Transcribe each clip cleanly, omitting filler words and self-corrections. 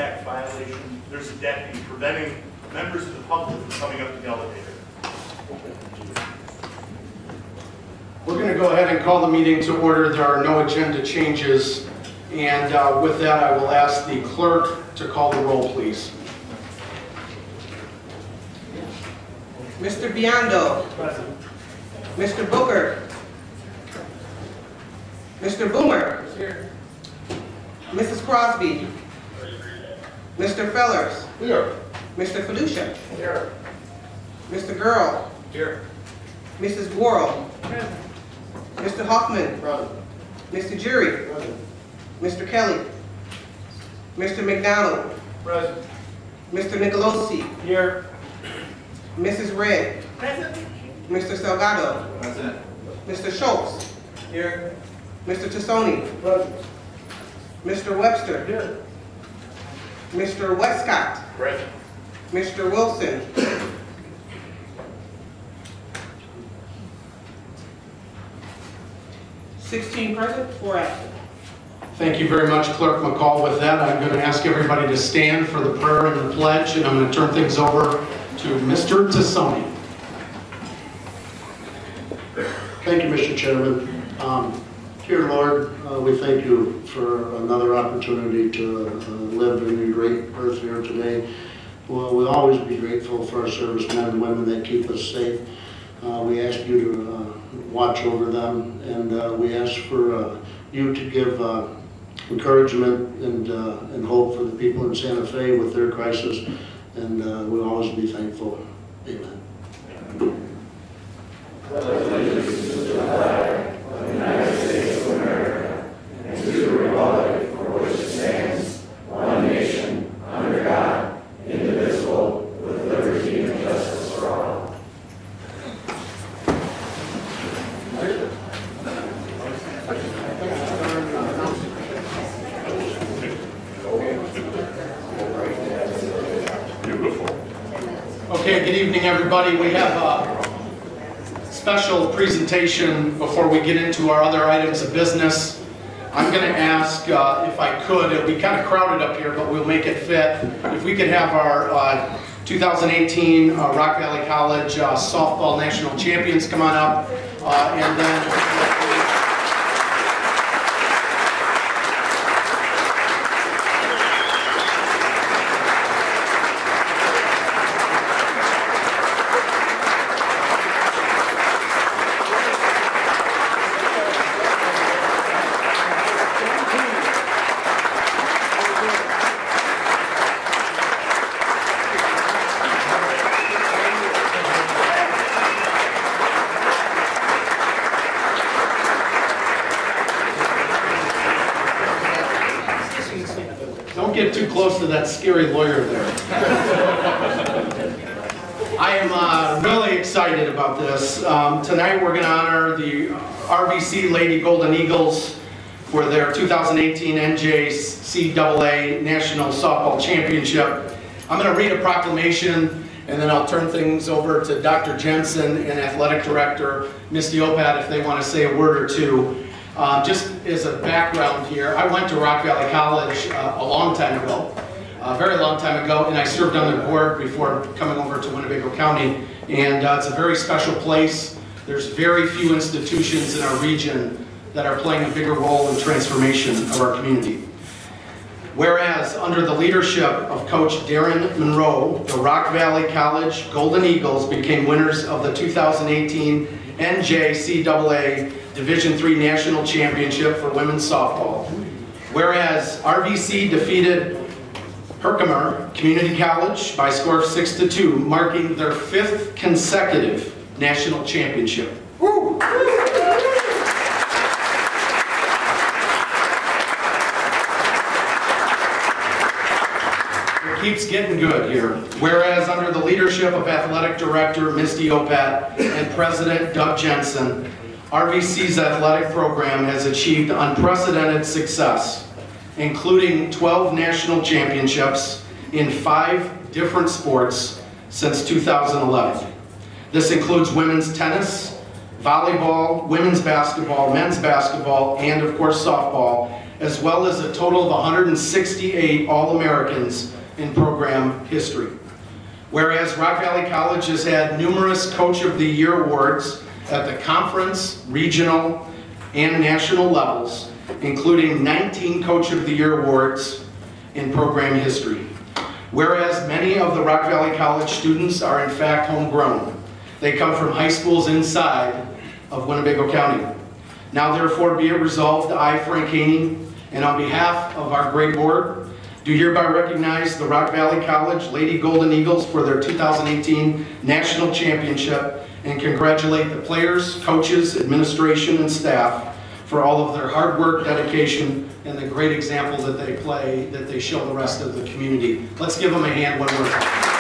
Act violation. There's a deputy preventing members of the public from coming up the elevator. We're going to go ahead and call the meeting to order. There are no agenda changes. And with that, I will ask the clerk to call the roll, please. Mr. Biondo. Present. Mr. Booker. Mr. Boomer. Here. Mrs. Crosby. Mr. Fellers. Here. Mr. Felucia. Here. Mr. Girl. Here. Mrs. Worrell. Mr. Hoffman. Present. Mr. Jury. Present. Mr. Kelly. Mr. McDonald. Present. Mr. Nicolosi. Here. Mrs. Red. Present. Mr. Salgado. Present. Mr. Schultz. Here. Mr. Tassoni. Present. Mr. Webster. Here. Mr. Westcott. Present. Mr. Wilson. (16 present, 4 absent). Thank you very much, Clerk McCall. With that, I'm going to ask everybody to stand for the prayer and the pledge, and I'm going to turn things over to Mr. Tassoni. Thank you, Mr. Chairman. Dear Lord, we thank you for another opportunity to live in your great earth here today. We'll always be grateful for our servicemen and women that keep us safe. We ask you to watch over them, and we ask for you to give encouragement and hope for the people in Santa Fe with their crisis, and we'll always be thankful. Amen. Allegiance to the flag of the United States of America and to the republic for which it stands, one nation, under God, indivisible, with liberty and justice for all. Okay, good evening, everybody. We have a special presentation before we get into our other items of business. I'm going to ask, if I could, it'll be kind of crowded up here, but we'll make it fit. If we could have our 2018 Rock Valley College softball national champions come on up, and then don't get too close to that scary lawyer there. I am really excited about this. Tonight we're going to honor the RVC Lady Golden Eagles for their 2018 NJCAA National Softball Championship. I'm going to read a proclamation, and then I'll turn things over to Dr. Jensen and Athletic Director Misty Opat if they want to say a word or two. Just as a background here, I went to Rock Valley College a long time ago, a very long time ago, and I served on their board before coming over to Winnebago County, and it's a very special place. There's very few institutions in our region that are playing a bigger role in transformation of our community. Whereas, under the leadership of Coach Darren Monroe, the Rock Valley College Golden Eagles became winners of the 2018 NJCAA Division III National Championship for women's softball. Whereas RVC defeated Herkimer Community College by a score of 6-2, marking their 5th consecutive national championship. Woo! It keeps getting good here. Whereas under the leadership of Athletic Director Misty Opat and President Doug Jensen, RVC's athletic program has achieved unprecedented success, including 12 national championships in 5 different sports since 2011. This includes women's tennis, volleyball, women's basketball, men's basketball, and of course softball, as well as a total of 168 All-Americans in program history. Whereas Rock Valley College has had numerous Coach of the Year awards at the conference, regional, and national levels, including 19 Coach of the Year awards in program history. Whereas many of the Rock Valley College students are in fact homegrown. They come from high schools inside of Winnebago County. Now therefore be it resolved, I, Frank Haney, and on behalf of our great board, do hereby recognize the Rock Valley College Lady Golden Eagles for their 2018 National Championship and congratulate the players, coaches, administration, and staff for all of their hard work, dedication, and the great example that they show the rest of the community. Let's give them a hand one more time.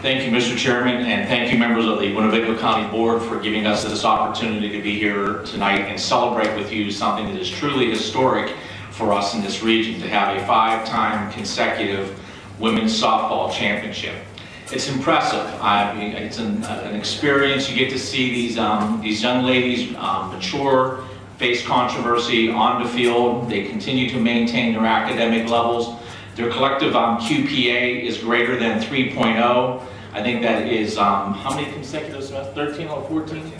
Thank you, Mr. Chairman, and thank you, members of the Winnebago County Board, for giving us this opportunity to be here tonight and celebrate with you something that is truly historic for us in this region, to have a 5-time consecutive women's softball championship. It's impressive. I mean, it's an experience. You get to see these young ladies mature, face controversy on the field. They continue to maintain their academic levels. Their collective QPA is greater than 3.0. I think that is, how many consecutive semesters? 13 out of 14?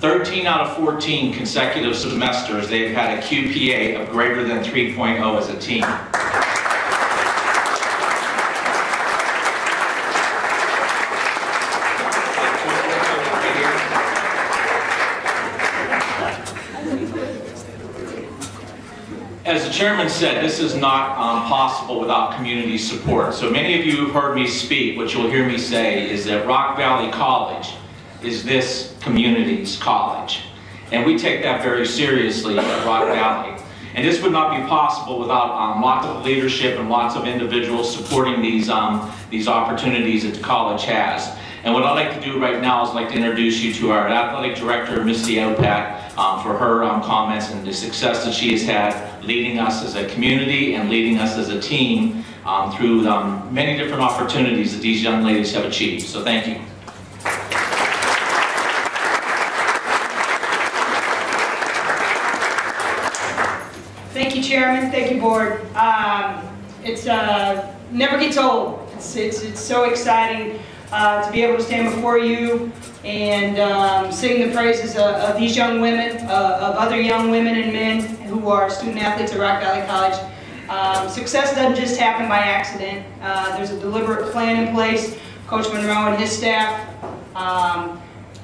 13 out of 14 consecutive semesters, they've had a QPA of greater than 3.0 as a team. As the chairman said, this is not possible without community support. So many of you have heard me speak. What you'll hear me say is that Rock Valley College is this community's college. And we take that very seriously at Rock Valley. And this would not be possible without lots of leadership and lots of individuals supporting these opportunities that the college has. And what I'd like to do right now is I'd like to introduce you to our athletic director, Misty Outpat, for her comments and the success that she has had leading us as a community and leading us as a team through many different opportunities that these young ladies have achieved. So thank you. Thank you, Chairman. Thank you, Board. It's never gets old. It's so exciting to be able to stand before you and sing the praises of these young women, of other young women and men who are student athletes at Rock Valley College. Success doesn't just happen by accident. There's a deliberate plan in place. Coach Monroe and his staff,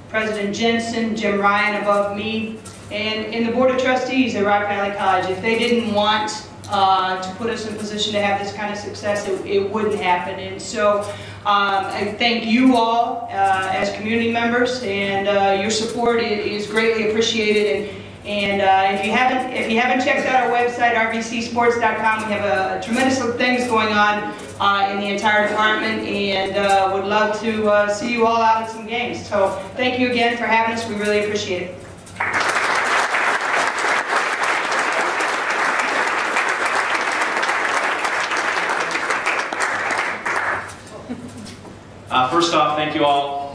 President Jensen, Jim Ryan above me, and the Board of Trustees at Rock Valley College. If they didn't want to put us in a position to have this kind of success, it wouldn't happen. And so I thank you all as community members, and your support is greatly appreciated. And if you haven't checked out our website, rvcsports.com, we have a tremendous things going on in the entire department, and would love to see you all out at some games. So thank you again for having us. We really appreciate it. First off, thank you all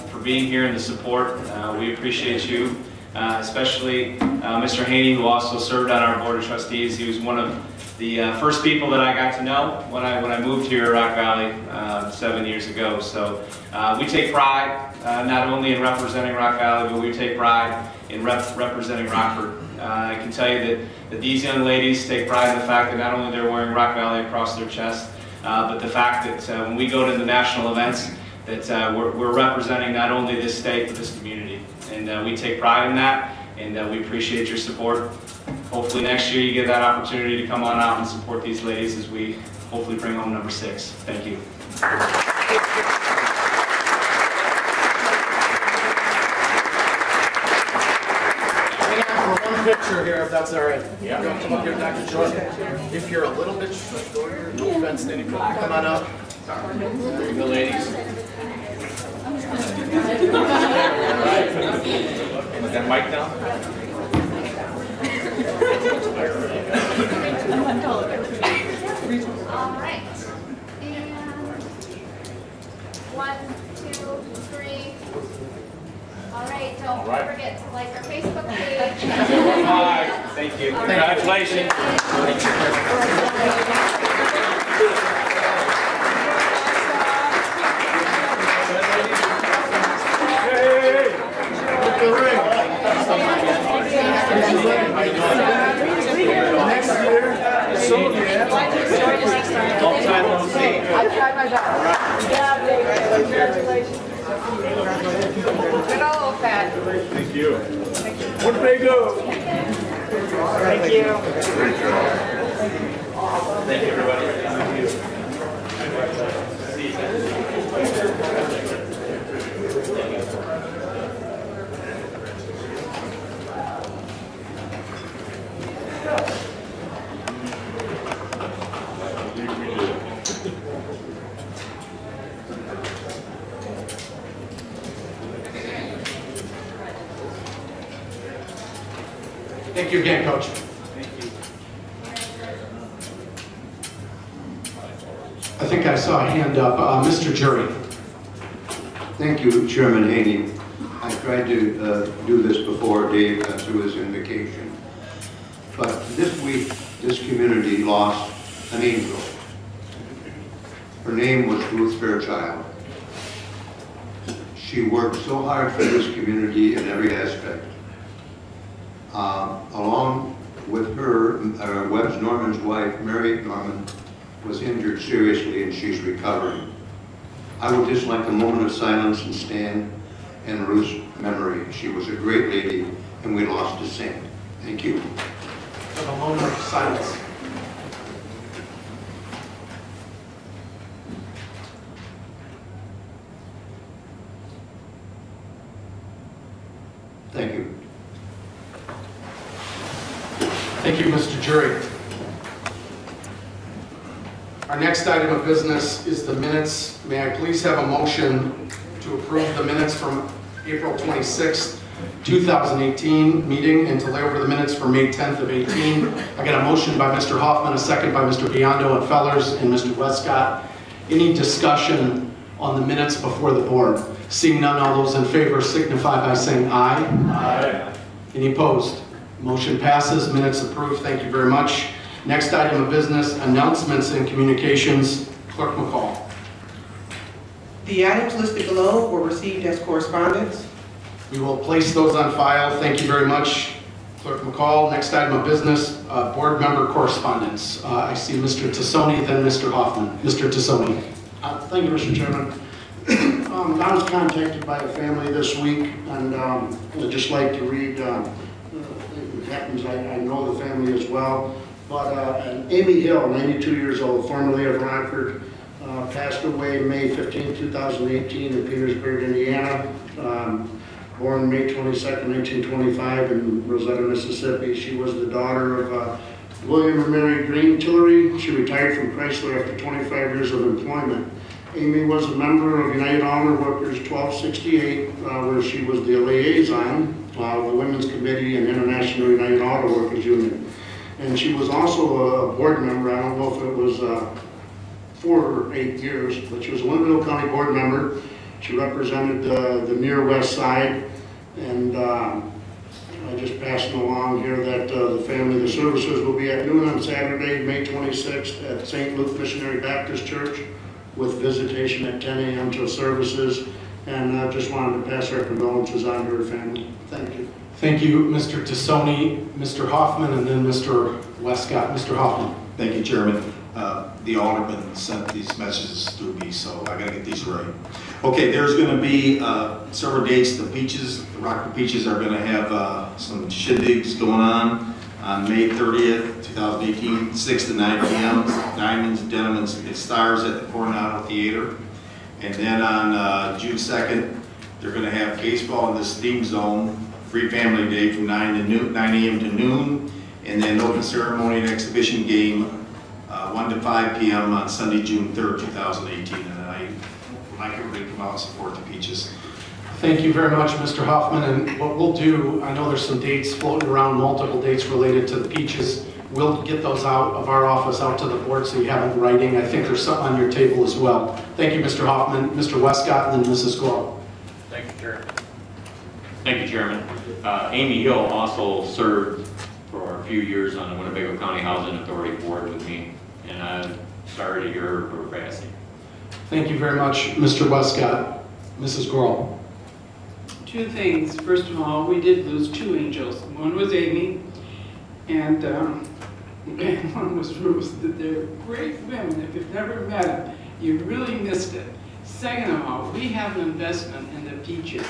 for being here and the support. We appreciate you, especially Mr. Haney, who also served on our Board of Trustees. He was one of the first people that I got to know when I moved here at Rock Valley 7 years ago. So we take pride not only in representing Rock Valley, but we take pride in representing Rockford. I can tell you that these young ladies take pride in the fact that not only they're wearing Rock Valley across their chest, but the fact that when we go to the national events, that we're representing not only this state, but this community. And we take pride in that, and we appreciate your support. Hopefully next year you get that opportunity to come on out and support these ladies as we hopefully bring home number 6. Thank you. Picture here, if that's all right. Yeah. You want to come up here, Dr. Jordan? If you're a little bit shorter, no offense to anybody, come on up. There you go, ladies. Is that mic down? All right. Thank you. Congratulations. I tried my best. Yeah, congratulations. Good old Pat. Thank you. Winnebago. Thank you. Great job. Thank you, everybody. Thank you again, Coach. I think I saw a hand up. Mr. Jury. Thank you, Chairman Haney. I tried to do this before Dave got through his invocation. But this week, this community lost an angel. Her name was Ruth Fairchild. She worked so hard for this community in every aspect. Along with her, Webb's Norman's wife, Mary Norman, was injured seriously and she's recovering. I would just like a moment of silence and stand in Ruth's memory. She was a great lady and we lost a saint. Thank you. Have a moment of silence. Thank you. Thank you, Mr. Jury. Our next item of business is the minutes. May I please have a motion to approve the minutes from April 26th, 2018 meeting and to lay over the minutes for May 10th of 18. I got a motion by Mr. Hoffman, a second by Mr. Biondo and Fellers and Mr. Westcott. Any discussion on the minutes before the board? Seeing none, all those in favor signify by saying aye. Aye. Any opposed? Motion passes, minutes approved. Thank you very much. Next item of business, announcements and communications. Clerk McCall. The items listed below were received as correspondence. We will place those on file. Thank you very much, Clerk McCall. Next item of business, board member correspondence. I see Mr. Tassoni, then Mr. Hoffman. Mr. Tassoni. Thank you, Mr. Chairman. I was contacted by a family this week, and I'd just like to read, it happens, I know the family as well, but Amy Hill, 92 years old, formerly of Rockford, passed away May 15, 2018 in Petersburg, Indiana. Born May 22nd, 1925 in Rosetta, Mississippi. She was the daughter of William and Mary Green Tillery. She retired from Chrysler after 25 years of employment. Amy was a member of United Auto Workers 1268, where she was the liaison of the Women's Committee and International United Auto Workers Union. And she was also a board member. I don't know if it was 4 or 8 years, but she was a Winnebago County board member. She represented the near west side, and I just passing along here that the family, the services will be at noon on Saturday, May 26th at St. Luke Missionary Baptist Church, with visitation at 10 a.m. to services, and I just wanted to pass our condolences on to her family. Thank you. Thank you, Mr. Tassoni, Mr. Hoffman, and then Mr. Westcott. Mr. Hoffman. Thank you, Chairman. The alderman sent these messages through me, so I gotta get these right. Okay, there's gonna be several dates. The Peaches, the Rockford Peaches are gonna have some shindigs going on May 30th, 2018, 6 to 9 p.m. Diamonds, Denim, and Stars at the Coronado Theater. And then on June 2nd, they're gonna have baseball in the Steam Zone, free family day from 9 a.m. to noon, and then open ceremony and exhibition game 1 to 5 p.m. on Sunday, June 3rd, 2018. And I would like everybody to come out and support the Peaches. Thank you very much, Mr. Hoffman. And what we'll do, I know there's some dates floating around, multiple dates related to the Peaches. We'll get those out of our office out to the board so you have it in writing. I think there's some on your table as well. Thank you, Mr. Hoffman, Mr. Westcott, and then Mrs. Gore. Thank you, Chairman. Thank you, Chairman. Amy Hill also served for few years on the Winnebago County Housing Authority Board with me, and I'm sorry to hear her passing. Thank you very much, Mr. Westcott. Mrs. Grohl. Two things. First of all, we did lose two angels. One was Amy, and one was Ruth. They're great women. If you've never met them, you really missed it. Second of all, we have an investment in the Peaches.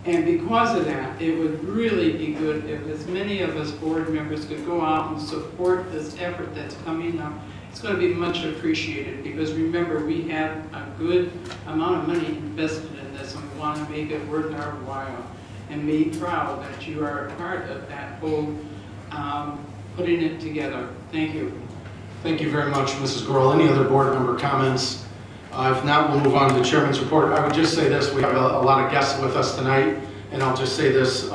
And because of that, it would really be good if as many of us board members could go out and support this effort that's coming up. It's going to be much appreciated because remember, we have a good amount of money invested in this and we want to make it worth our while. And be proud that you are a part of that whole putting it together. Thank you. Thank you very much, Mrs. Grohl. Any other board member comments? If not, we'll move on to the chairman's report. I would just say this, we have a lot of guests with us tonight, and I'll just say this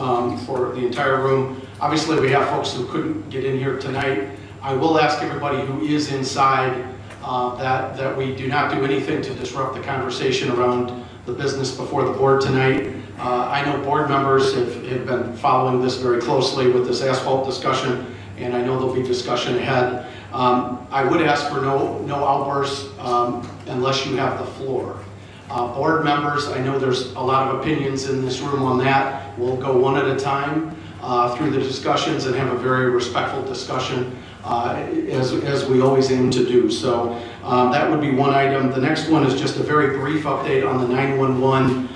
for the entire room. Obviously, we have folks who couldn't get in here tonight. I will ask everybody who is inside that we do not do anything to disrupt the conversation around the business before the board tonight. I know board members have been following this very closely with this asphalt discussion, and I know there'll be discussion ahead. I would ask for no outbursts unless you have the floor. Board members, I know there's a lot of opinions in this room on that. We'll go one at a time through the discussions and have a very respectful discussion as we always aim to do. So that would be one item. The next one is just a very brief update on the 911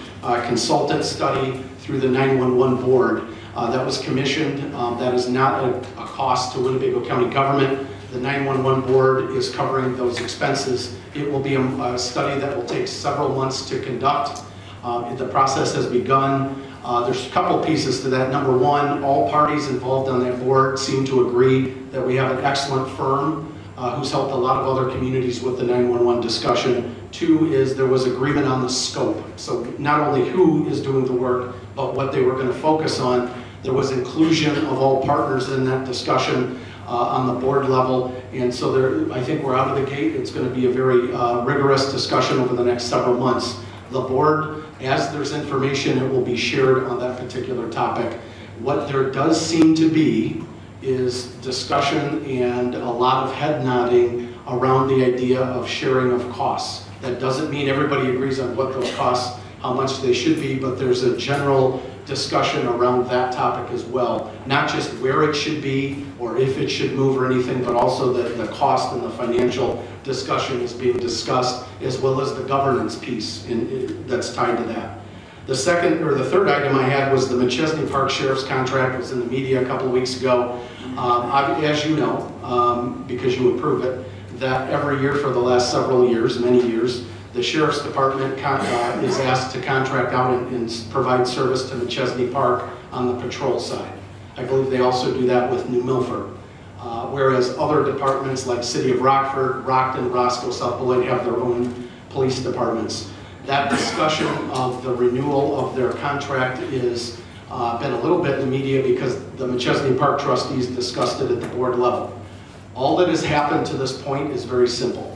consultant study through the 911 board. That was commissioned. That is not a cost to Winnebago County government. The 911 board is covering those expenses. It will be a study that will take several months to conduct. The process has begun. There's a couple pieces to that. Number one, all parties involved on that board seem to agree that we have an excellent firm who's helped a lot of other communities with the 911 discussion. Two is there was agreement on the scope. So not only who is doing the work, but what they were going to focus on. There was inclusion of all partners in that discussion on the board level, and so I think we're out of the gate. It's going to be a very rigorous discussion over the next several months. The board, as there's information, it will be shared on that particular topic. What there does seem to be is discussion and a lot of head nodding around the idea of sharing of costs. That doesn't mean everybody agrees on what those costs, how much they should be, but there's a general discussion around that topic as well. Not just where it should be or if it should move or anything, but also the cost and the financial discussion is being discussed, as well as the governance piece that's tied to that. The third item I had was the McChesney Park Sheriff's contract. Was in the media a couple of weeks ago. As you know, because you approve it, that every year for the last several years, many years, the Sheriff's Department is asked to contract out and provide service to McChesney Park on the patrol side. I believe they also do that with New Milford. Whereas other departments like City of Rockford, Rockton, Roscoe, South Beloit have their own police departments. That discussion of the renewal of their contract is been a little bit in the media because the McChesney Park trustees discussed it at the board level. All that has happened to this point is very simple.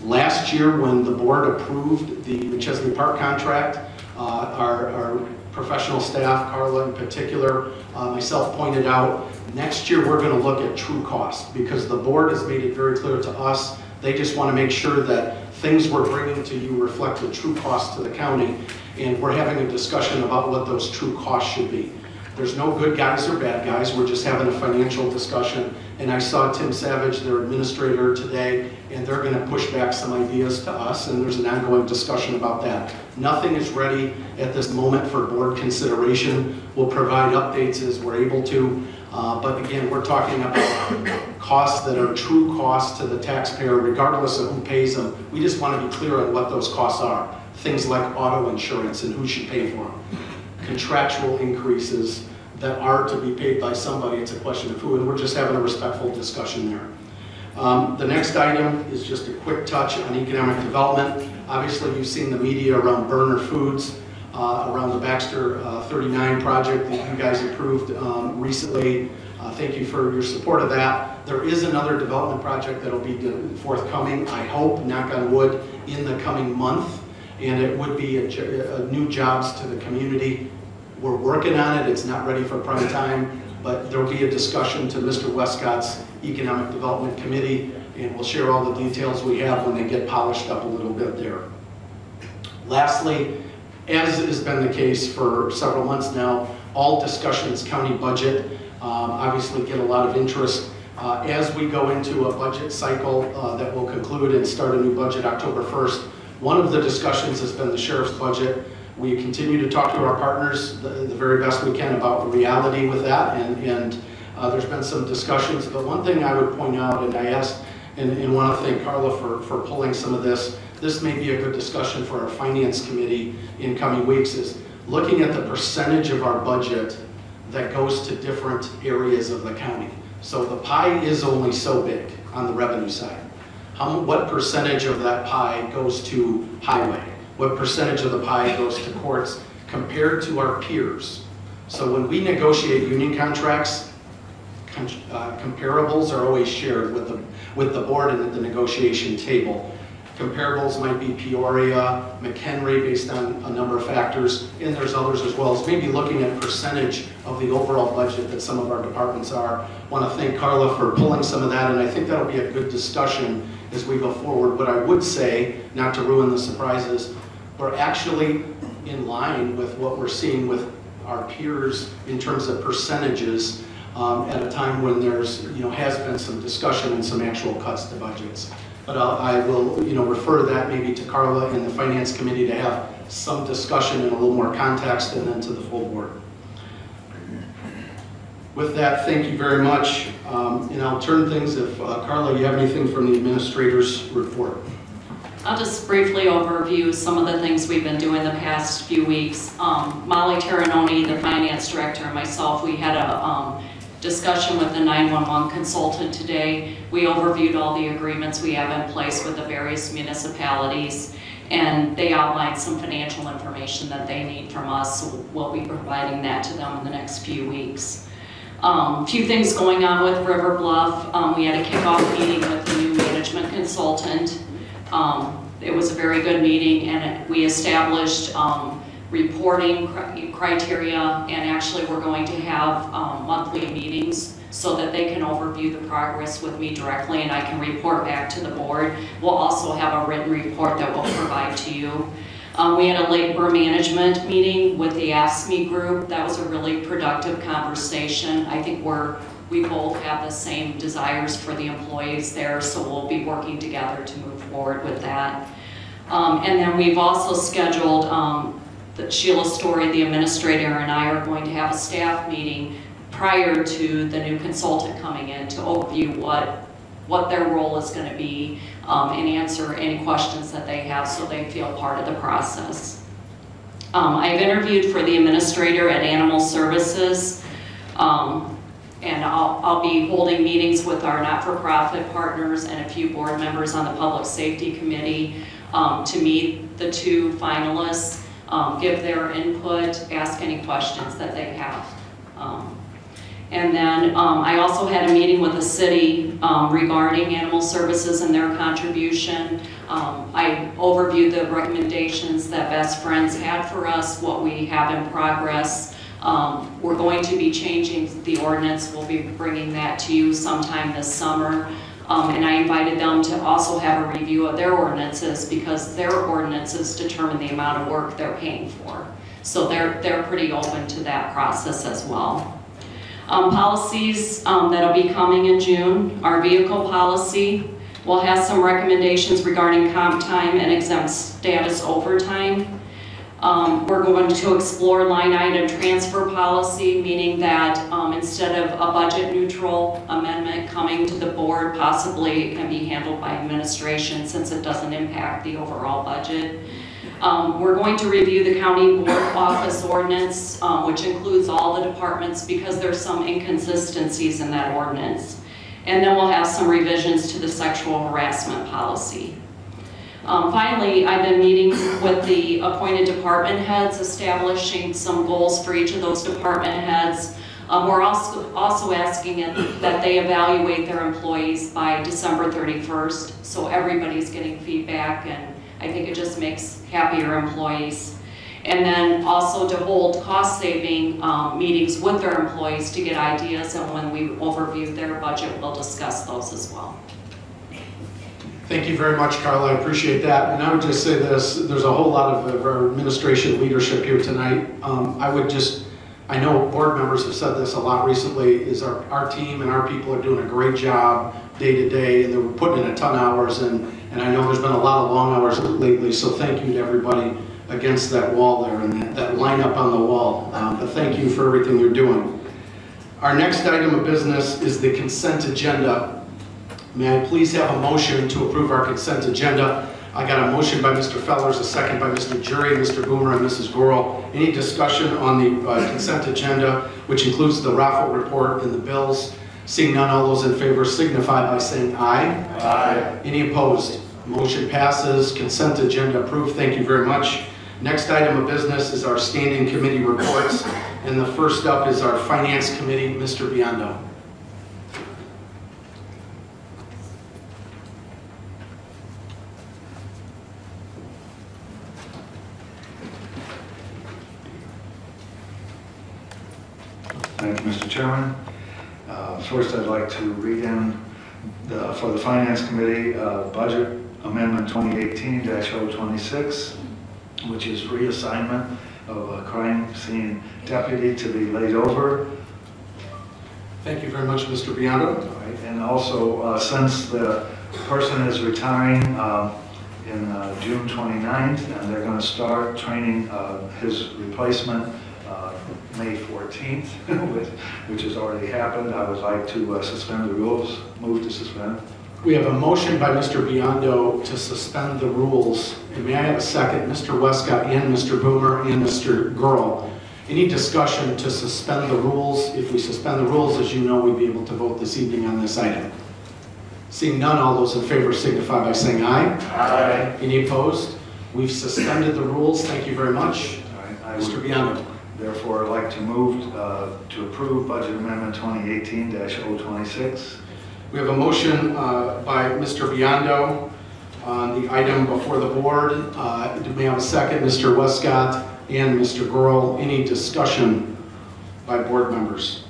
Last year, when the board approved the McChesney Park contract, our professional staff, Carla in particular, myself pointed out, next year we're going to look at true cost because the board has made it very clear to us. They just want to make sure that things we're bringing to you reflect the true cost to the county, and we're having a discussion about what those true costs should be. There's no good guys or bad guys. We're just having a financial discussion. And I saw Tim Savage, their administrator, today, and they're going to push back some ideas to us, and there's an ongoing discussion about that. Nothing is ready at this moment for board consideration. We'll provide updates as we're able to. But again, we're talking about costs that are true costs to the taxpayer, regardless of who pays them. We just want to be clear on what those costs are. Things like auto insurance and who should pay for them. Contractual increases that are to be paid by somebody, it's a question of who, and we're just having a respectful discussion there. The next item is just a quick touch on economic development. Obviously, you've seen the media around Burner Foods, around the Baxter 39 project that you guys approved recently. Thank you for your support of that. There is another development project that will be forthcoming, I hope, knock on wood, in the coming month, and it would be a new jobs to the community. We're working on it. It's not ready for prime time. but there will be a discussion to Mr. Westcott's Economic Development Committee, and we'll share all the details we have when they get polished up a little bit there. Lastly, as has been the case for several months now, all discussions county budget obviously get a lot of interest. As we go into a budget cycle that will conclude and start a new budget October 1st, one of the discussions has been the sheriff's budget. We continue to talk to our partners the very best we can about reality with that, and there's been some discussions. But one thing I would point out, and I asked and want to thank Carla for pulling some of this. This may be a good discussion for our finance committee in coming weeks, is looking at the percentage of our budget that goes to different areas of the county. So the pie is only so big on the revenue side. What percentage of that pie goes to highway? What percentage of the pie goes to courts compared to our peers? So when we negotiate union contracts, comparables are always shared with the board and at the negotiation table. Comparables might be Peoria, McHenry, based on a number of factors, and there's others as well. As maybe looking at percentage of the overall budget that some of our departments are. I want to thank Carla for pulling some of that, and I think that'll be a good discussion as we go forward. What I would say, not to ruin the surprises, we're actually in line with what we're seeing with our peers in terms of percentages at a time when there's, has been some discussion and some actual cuts to budgets. But I will, refer that maybe to Carla and the Finance Committee to have some discussion and a little more context, and then to the full board. With that, thank you very much. And I'll turn things, if Carla, you have anything from the administrator's report. I'll just briefly overview some of the things we've been doing the past few weeks. Molly Terranoni, the Finance Director, and myself, we had a discussion with the 911 consultant today. We overviewed all the agreements we have in place with the various municipalities, and they outlined some financial information that they need from us, so we'll be providing that to them in the next few weeks. A few things going on with River Bluff. We had a kickoff meeting with the new management consultant. It was a very good meeting, and we established reporting criteria, and actually we're going to have monthly meetings so that they can overview the progress with me directly, and I can report back to the board. We'll also have a written report that we'll provide to you. We had a labor management meeting with the AFSCME group. That was a really productive conversation. I think we both have the same desires for the employees there, so we'll be working together to move forward with that. And then we've also scheduled Sheila Story, the administrator, and I are going to have a staff meeting prior to the new consultant coming in to overview what their role is going to be and answer any questions that they have so they feel part of the process. I've interviewed for the administrator at Animal Services, and I'll be holding meetings with our not-for-profit partners and a few board members on the Public Safety Committee to meet the two finalists, give their input, ask any questions that they have. And then I also had a meeting with the city regarding Animal Services and their contribution. I overviewed the recommendations that Best Friends had for us, what we have in progress. We're going to be changing the ordinance. We'll be bringing that to you sometime this summer. And I invited them to also have a review of their ordinances, because their ordinances determine the amount of work they're paying for. So they're pretty open to that process as well. Policies that'll be coming in June, our vehicle policy. We'll have some recommendations regarding comp time and exempt status overtime. We're going to explore line item transfer policy, meaning that instead of a budget neutral amendment coming to the board, possibly it can be handled by administration since it doesn't impact the overall budget. We're going to review the county board office ordinance, which includes all the departments, because there's some inconsistencies in that ordinance. And then we'll have some revisions to the sexual harassment policy. Finally, I've been meeting with the appointed department heads, establishing some goals for each of those department heads. We're also asking that they evaluate their employees by December 31st, so everybody's getting feedback, and I think it just makes happier employees. And then also to hold cost-saving meetings with their employees to get ideas, and when we overview their budget, we'll discuss those as well. Thank you very much, Carla. I appreciate that. And I would just say this, there's a whole lot of our administration leadership here tonight. I know board members have said this a lot recently, is our team and our people are doing a great job day to day, and they're putting in a ton of hours, and I know there's been a lot of long hours lately, so thank you to everybody against that wall there and that lineup on the wall. But thank you for everything you're doing. Our next item of business is the consent agenda. May I please have a motion to approve our consent agenda? I got a motion by Mr. Fellers, a second by Mr. Jury, Mr. Boomer, and Mrs. Gorel. Any discussion on the consent agenda, which includes the raffle report and the bills? Seeing none, all those in favor signify by saying aye. Aye. Any opposed? Motion passes. Consent agenda approved. Thank you very much. Next item of business is our standing committee reports, and the first up is our Finance Committee, Mr. Biondo. Thank you, Mr. Chairman. First, I'd like to read in for the Finance Committee Budget Amendment 2018-026, which is reassignment of a crime scene deputy to be laid over. Thank you very much, Mr. Biondo. Right. And also, since the person is retiring in June 29th, and they're going to start training his replacement May 14th, which has already happened, I would like to suspend the rules, move to suspend. We have a motion by Mr. Biondo to suspend the rules. And may I have a second? Mr. Westcott and Mr. Boomer and Mr. Girl. Any discussion to suspend the rules? If we suspend the rules, as you know, we'd be able to vote this evening on this item. Seeing none, all those in favor signify by saying aye. Aye. Any opposed? We've suspended the rules. Thank you very much. Right. Mr. Biondo. Therefore, I'd like to move to approve Budget Amendment 2018-026. We have a motion by Mr. Biondo on the item before the board. Do we have a second? Mr. Westcott and Mr. Girl. Any discussion by board members?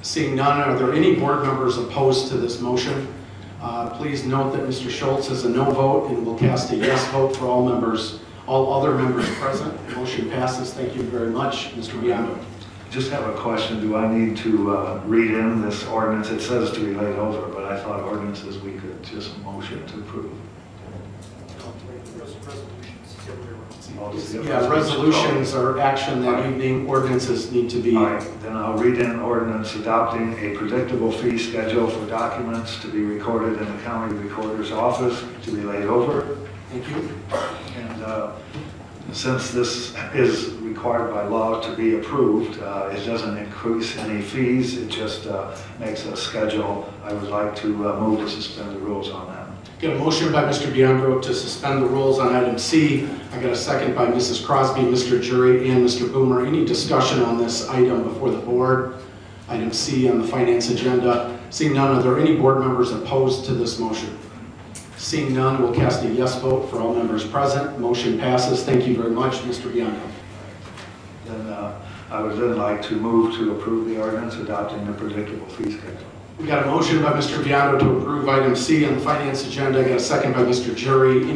Seeing none, are there any board members opposed to this motion? Please note that Mr. Schultz has a no vote and will cast a yes vote for all members. All other members present. Motion passes. Thank you very much, Mr. Biondo. Just have a question. Do I need to read in this ordinance? It says to be laid over, but I thought ordinances we could just motion to approve. Yeah, resolutions are action that evening. Ordinances need to be. All right, then I'll read in ordinance adopting a predictable fee schedule for documents to be recorded in the county recorder's office to be laid over. Thank you. And since this is required by law to be approved, it doesn't increase any fees, it just makes a schedule. I would like to move to suspend the rules on that. Got a motion by Mr. Biondo to suspend the rules on item C. I got a second by Mrs. Crosby, Mr. Jury, and Mr. Boomer. Any discussion on this item before the board? Item C on the finance agenda. Seeing none, are there any board members opposed to this motion? Seeing none, we'll cast a yes vote for all members present. Motion passes. Thank you very much, Mr. Biondo. Then I would then like to move to approve the ordinance adopting the predictable fee schedule. We got a motion by Mr. Biondo to approve item C on the finance agenda. I got a second by Mr. Jury.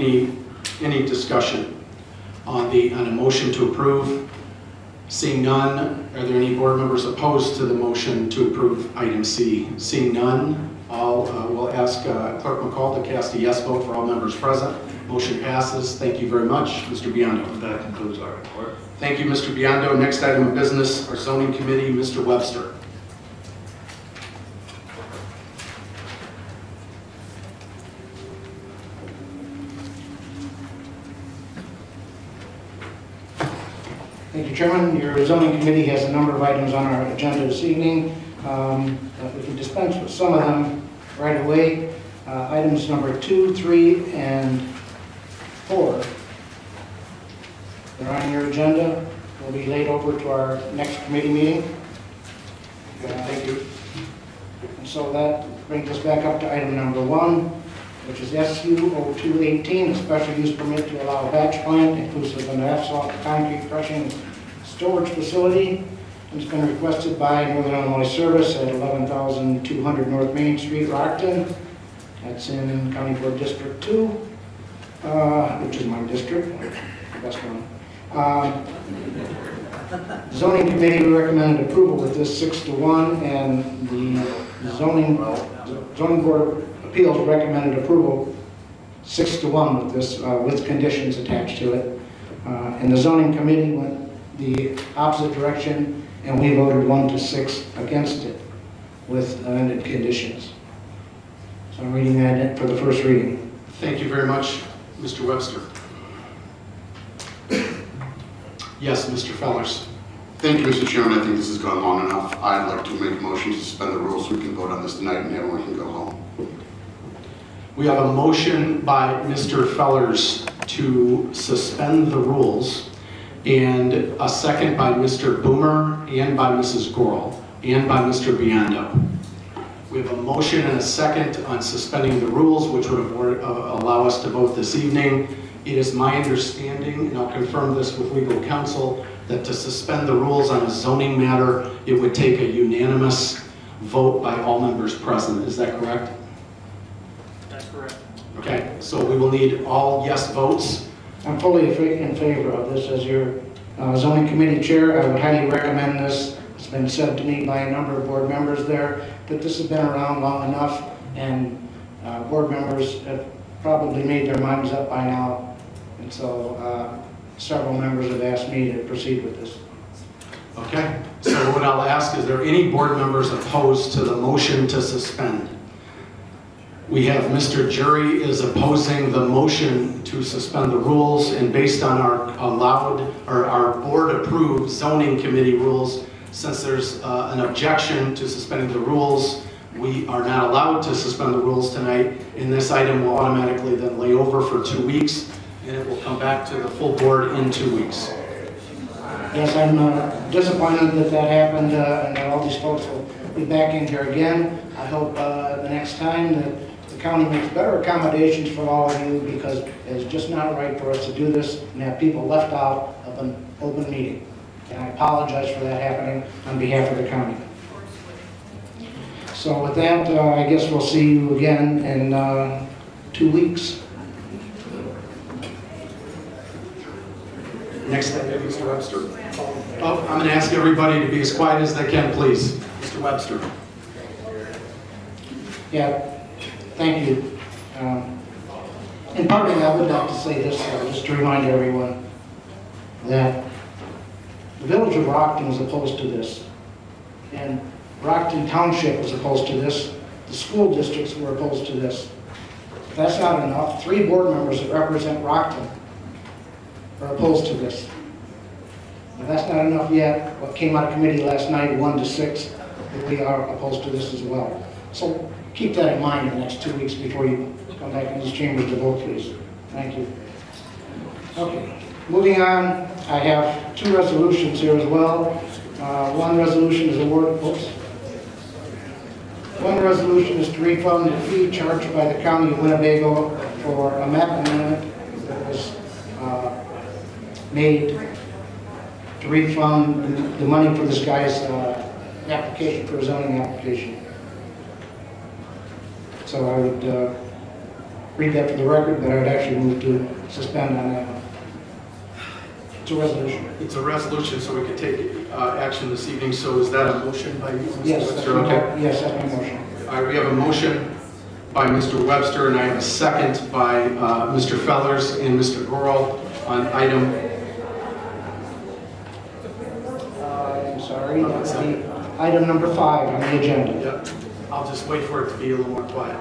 Any discussion on a motion to approve? Seeing none, are there any board members opposed to the motion to approve item C? Seeing none, we'll ask Clerk McCall to cast a yes vote for all members present. Motion passes. Thank you very much, Mr. Biondo. That concludes our report. Thank you, Mr. Biondo. Next item of business, our zoning committee, Mr. Webster. Thank you, Chairman. Your zoning committee has a number of items on our agenda this evening. We can dispense with some of them right away. Items number 2, 3, and 4. They're on your agenda. Will be laid over to our next committee meeting. Thank you. And so that brings us back up to item number 1. which is SU 0218, a special use permit to allow a batch plant inclusive of an asphalt, concrete crushing, and storage facility. It's been requested by Northern Illinois Service at 11,200 North Main Street, Rockton. That's in County Board District 2, which is my district, the best one. Zoning Committee recommended approval with this 6-1, and the Zoning Board of Appeals recommended approval 6-1 with this, with conditions attached to it. And the Zoning Committee went the opposite direction, and we voted 1-6 against it with amended conditions. So I'm reading that in for the first reading. Thank you very much, Mr. Webster. Yes, Mr. Fellers. Thank you, Mr. Chairman. I think this has gone long enough. I'd like to make a motion to suspend the rules so we can vote on this tonight and everyone can go home. We have a motion by Mr. Fellers to suspend the rules, and a second by Mr. Boomer and by Mrs. Gorel and by Mr. Biondo. We have a motion and a second on suspending the rules, which would allow us to vote this evening. It is my understanding, and I'll confirm this with legal counsel, that to suspend the rules on a zoning matter, it would take a unanimous vote by all members present. Is that correct? That's correct. Okay, so we will need all yes votes. I'm fully in favor of this. As your zoning committee chair, I would highly recommend this. It's been said to me by a number of board members there that this has been around long enough, and board members have probably made their minds up by now. And so several members have asked me to proceed with this. Okay, so what I'll ask, is there any board members opposed to the motion to suspend? We have Mr. Jury is opposing the motion to suspend the rules, and based on our our board approved zoning committee rules, since there's an objection to suspending the rules, we are not allowed to suspend the rules tonight, and this item will automatically then lay over for 2 weeks, and it will come back to the full board in 2 weeks. Yes, I'm disappointed that that happened, and that all these folks will be back in here again. I hope the next time that the county makes better accommodations for all of you, because it's just not right for us to do this and have people left out of an open meeting. And I apologize for that happening on behalf of the county. So with that, I guess we'll see you again in 2 weeks. Next item, Mr. Webster. Oh, I'm going to ask everybody to be as quiet as they can, please. Mr. Webster. Yeah, thank you. In parting, I would like to say this, just to remind everyone that the village of Rockton was opposed to this, and Rockton Township was opposed to this. The school districts were opposed to this. If that's not enough, 3 board members that represent Rockton are opposed to this. If that's not enough yet, what came out of committee last night, 1-6, that we are opposed to this as well. So keep that in mind in the next 2 weeks before you come back in these chambers to vote, please. Thank you. Okay, moving on, I have 2 resolutions here as well. One resolution is One resolution is to refund the fee charged by the County of Winnebago for a map amendment that was made to refund the money for this guy's application for a zoning application. So I would read that for the record, but I would actually move to suspend on that one. It's a resolution. It's a resolution, so we can take action this evening. So is that a motion by you, Mr. Yes, Webster? Okay. Yes, that's my motion. All right, we have a motion by Mr. Webster, and I have a second by Mr. Fellers and Mr. Gorel on item. I'm sorry, that's the item number 5 on the agenda. Yep. I'll just wait for it to be a little more quiet.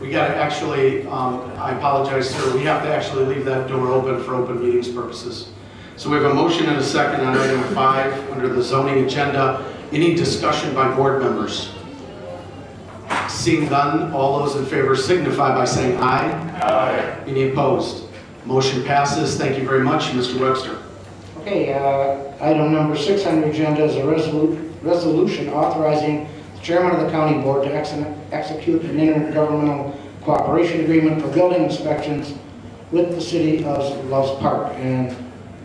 We got to actually, I apologize, sir, we have to actually leave that door open for open meetings purposes. So we have a motion and a second on item 5 under the zoning agenda. Any discussion by board members? Seeing none, all those in favor signify by saying aye. Aye. Any opposed? Motion passes. Thank you very much, Mr. Webster. Okay, item number 6 on the agenda is a resolution authorizing the chairman of the county board to execute an intergovernmental cooperation agreement for building inspections with the city of Loves Park. And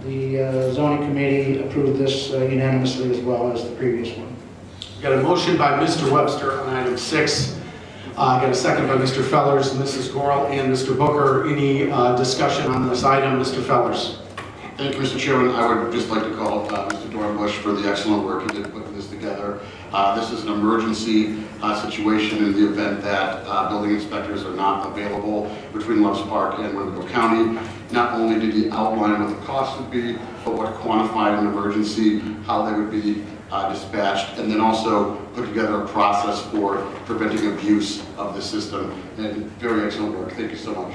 the zoning committee approved this unanimously as well as the previous one. Got a motion by Mr. Webster on item 6. Got a second by Mr. Fellers, Mrs. Gorel, and Mr. Booker. Any discussion on this item? Mr. Fellers. Thank you, Mr. Chairman. I would just like to call Mr. Dornbush for the excellent work he did putting this together. This is an emergency situation in the event that building inspectors are not available between Loves Park and Winnebago County. Not only did he outline what the cost would be, but what quantified an emergency, how they would be dispatched, and then also put together a process for preventing abuse of the system. And very excellent work. Thank you so much.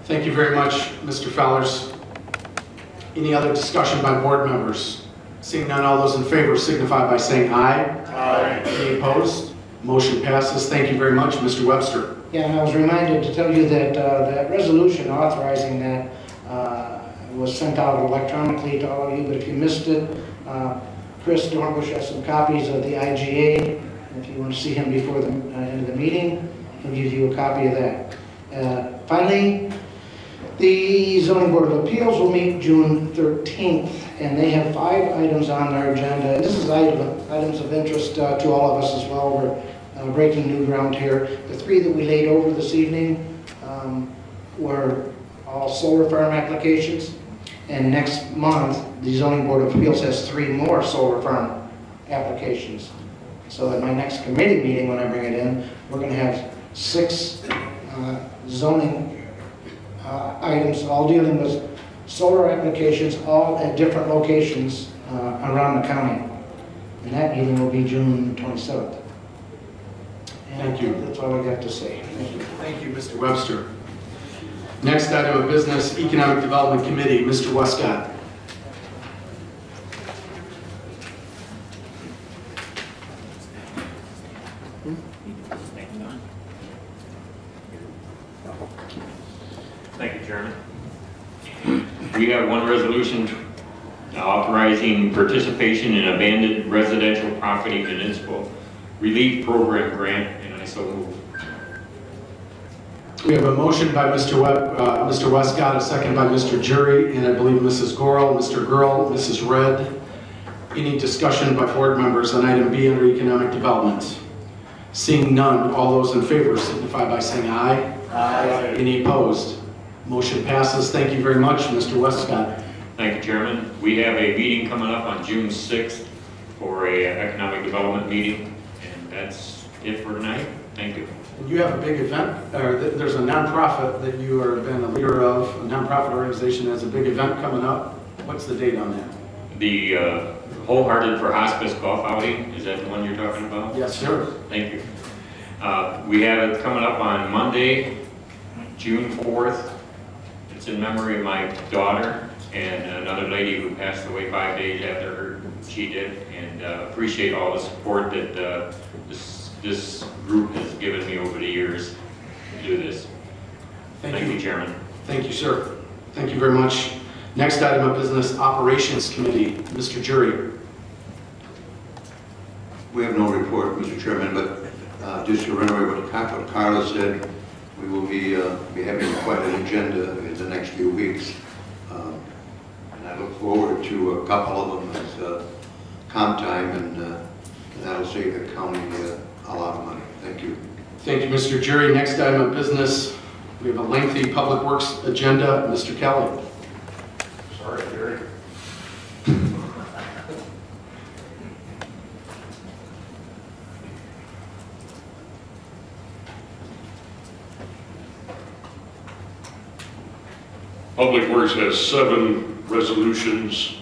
Thank you very much, Mr. Fellers. Any other discussion by board members? Seeing none, all those in favor signify by saying aye. Aye. Any opposed? Motion passes. Thank you very much, Mr. Webster. Yeah, and I was reminded to tell you that that resolution authorizing that was sent out electronically to all of you, but if you missed it, Chris Dornbush has some copies of the IGA. If you want to see him before the end of the meeting, he'll give you a copy of that. Finally, the Zoning Board of Appeals will meet June 13th, and they have 5 items on their agenda. And this is items of interest to all of us as well. We're breaking new ground here. The 3 that we laid over this evening were all solar farm applications. And next month, the Zoning Board of Appeals has 3 more solar farm applications. So at my next committee meeting, when I bring it in, we're going to have 6 zoning items, all dealing with solar applications, all at different locations around the county. And that meeting will be June 27th. And thank you. That's all I got to say. Thank you. Thank you, Mr. Webster. Next item of business, Economic Development Committee, Mr. Westcott. Thank you, Chairman. We have one resolution authorizing participation in abandoned residential property municipal relief program grant, and I so move. We have a motion by Mr. Westcott, a second by Mr. Jury, and I believe Mrs. Gorel, Mr. Girl, Mrs. Red. Any discussion by board members on item B under economic development? Seeing none, all those in favor signify by saying aye. Aye. Any opposed? Motion passes. Thank you very much, Mr. Westcott. Thank you, Chairman. We have a meeting coming up on June 6th for a economic development meeting, and that's it for tonight. Thank you. You have a big event, or there's a nonprofit that you have been a leader of, a nonprofit organization has a big event coming up. What's the date on that? The Wholehearted for Hospice Golf Outing, is that the one you're talking about? Yes, sir. Thank you. We have it coming up on Monday, June 4th. It's in memory of my daughter and another lady who passed away 5 days after she did, and appreciate all the support that this group has given me over the years to do this. Thank you, Chairman. Thank you, sir. Thank you very much. Next item of business, Operations Committee. Mr. Jury. We have no report, Mr. Chairman, but just to reiterate what Carla said, we will be having quite an agenda in the next few weeks. And I look forward to a couple of them as comp time, and that'll save the county a lot of money. Thank you. Thank you, Mr. Jury. Next item of business, we have a lengthy Public Works agenda. Mr. Kelly. Sorry, Jerry. Public Works has 7 resolutions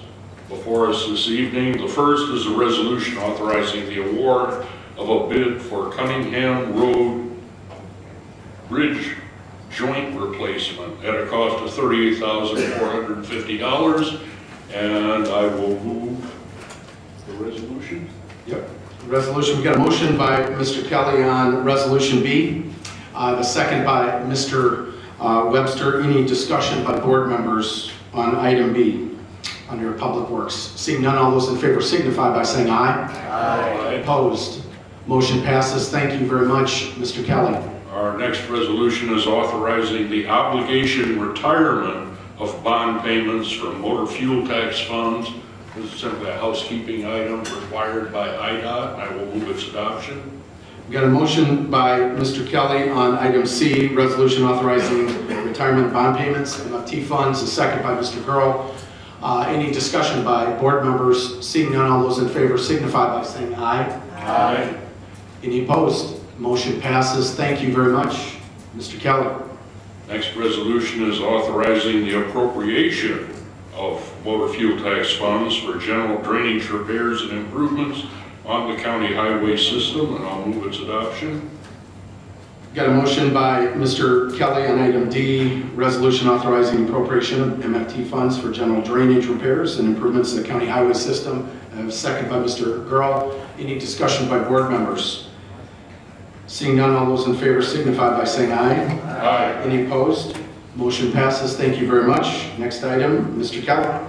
before us this evening. The first is a resolution authorizing the award of a bid for Cunningham Road Bridge joint replacement at a cost of $38,450, and I will move the resolution. Yep. Resolution, we got a motion by Mr. Kelly on resolution B, the second by Mr. Webster. Any discussion by board members on item B? under Public Works. Seeing none, all those in favor signify by saying aye. Aye. Opposed? Motion passes. Thank you very much, Mr. Kelly. Our next resolution is authorizing the obligation retirement of bond payments from motor fuel tax funds. This is simply a housekeeping item required by IDOT. I will move its adoption. We got a motion by Mr. Kelly on item C, resolution authorizing retirement bond payments, MFT funds, a second by Mr. Gurl. Any discussion by board members? Seeing none, all those in favor signify by saying aye. Aye. Any opposed? Motion passes. Thank you very much, Mr. Kelly. Next resolution is authorizing the appropriation of motor fuel tax funds for general drainage repairs and improvements on the county highway system, and I'll move its adoption. Got a motion by Mr. Kelly on item D, resolution authorizing appropriation of MFT funds for general drainage repairs and improvements in the county highway system. I have a second by Mr. Gurl. Any discussion by board members? Seeing none, all those in favor signify by saying aye. Aye. Any opposed? Motion passes. Thank you very much. Next item, Mr. Kelly.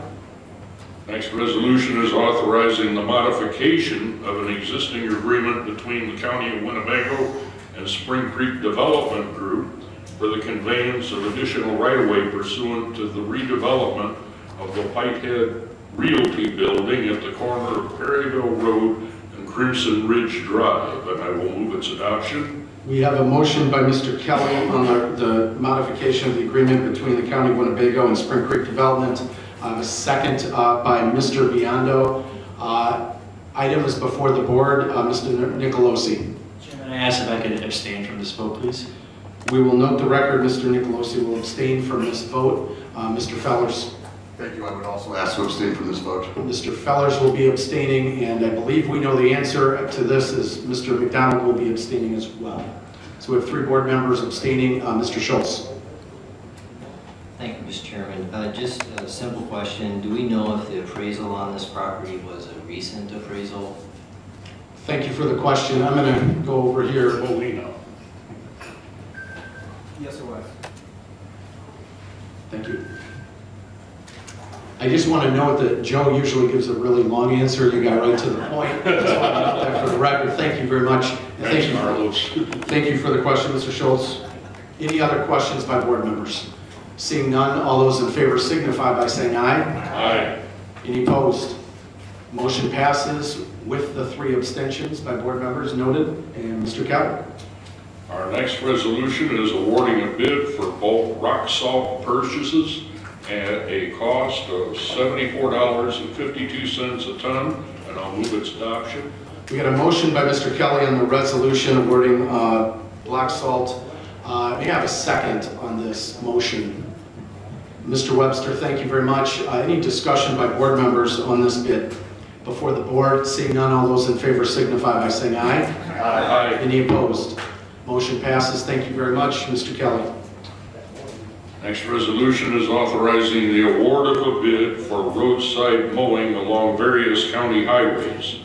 Next resolution is authorizing the modification of an existing agreement between the County of Winnebago and Spring Creek Development Group for the conveyance of additional right-of-way pursuant to the redevelopment of the Whitehead Realty Building at the corner of Perryville Road and Crimson Ridge Drive, and I will move its adoption. We have a motion by Mr. Kelly on the modification of the agreement between the County of Winnebago and Spring Creek Development. A second by Mr. Biondo. Item is before the board. Mr. Nicolosi. Chairman, I ask if I could abstain from this vote, please. We will note the record. Mr. Nicolosi will abstain from this vote. Mr. Fellers. Thank you. I would also ask to abstain from this vote. Mr. Fellers will be abstaining, and I believe we know the answer to this is Mr. McDonald will be abstaining as well. So we have 3 board members abstaining. Mr. Schultz. Thank you, Mr. Chairman. Just a simple question. Do we know if the appraisal on this property was a recent appraisal? Thank you for the question. I'm going to go over here. What we know. Yes, it was. Thank you. I just want to note that Joe usually gives a really long answer. You got right to the point. That's why I note that for the record. Thank you very much. And thank you for the question, Mr. Schultz. Any other questions by board members? Seeing none, all those in favor signify by saying aye. Aye. Any opposed? Motion passes with the 3 abstentions by board members noted. And Mr. Kelly. Our next resolution is awarding a bid for bulk rock salt purchases at a cost of $74.52 a ton, and I'll move its adoption. We got a motion by Mr. Kelly on the resolution awarding black salt. May I have a second on this motion? Mr. Webster, thank you very much. Any discussion by board members on this bid? Before the board, seeing none, all those in favor signify by saying aye. Aye. Any opposed? Motion passes. Thank you very much, Mr. Kelly. Next resolution is authorizing the award of a bid for roadside mowing along various county highways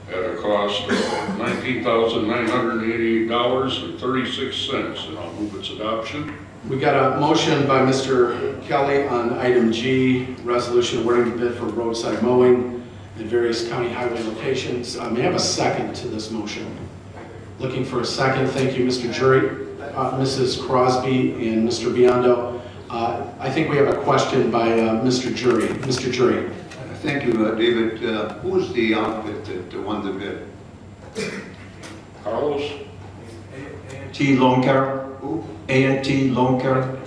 at a cost of $19,988.36, and I'll move its adoption. We got a motion by Mr. Kelly on item G, resolution awarding the bid for roadside mowing at various county highway locations. May I have a second to this motion? Looking for a second. Thank you, Mr. Jury, Mrs. Crosby, and Mr. Biondo. I think we have a question by Mr. Jury. Mr. Jury. Thank you, David. Who was the outfit that won the bid? Carlos? A&T Lawn Care. Who? A&T Lawn Care. Okay,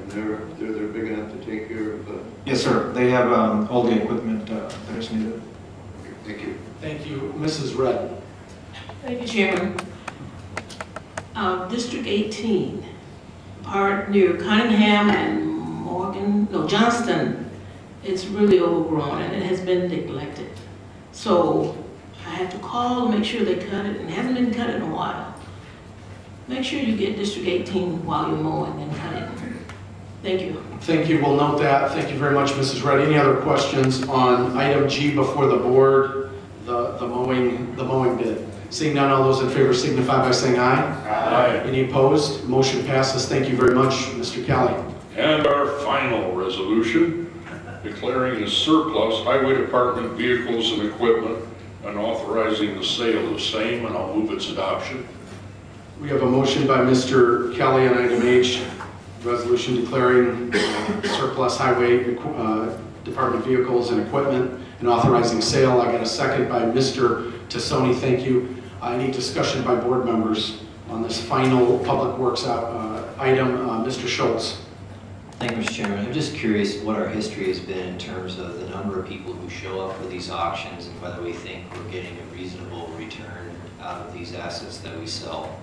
and they're big enough to take care of. Yes, sir. They have all the equipment that is needed. Okay, thank you. Thank you, Mrs. Red. Thank you, Chairman. District 18, part near Cunningham and Johnston, it's really overgrown and it has been neglected. So I had to call to make sure they cut it, and it hasn't been cut in a while. Make sure you get District 18 while you're mowing and cut it. Thank you. Thank you. We'll note that. Thank you very much, Mrs. Red. Any other questions on item G before the board, the mowing bid? Seeing none, all those in favor signify by saying aye. Aye. Any opposed? Motion passes. Thank you very much, Mr. Kelly. And our final resolution declaring as surplus highway department vehicles and equipment, and authorizing the sale of same, and I'll move its adoption. We have a motion by Mr. Kelly on item H, resolution declaring surplus highway department vehicles and equipment and authorizing sale. I got a second by Mr. Tassoni. Thank you. Any discussion by board members on this final public works item? Mr. Schultz. Thank you, Mr. Chairman. I'm just curious what our history has been in terms of the number of people who show up for these auctions and whether we think we're getting a reasonable return out of these assets that we sell.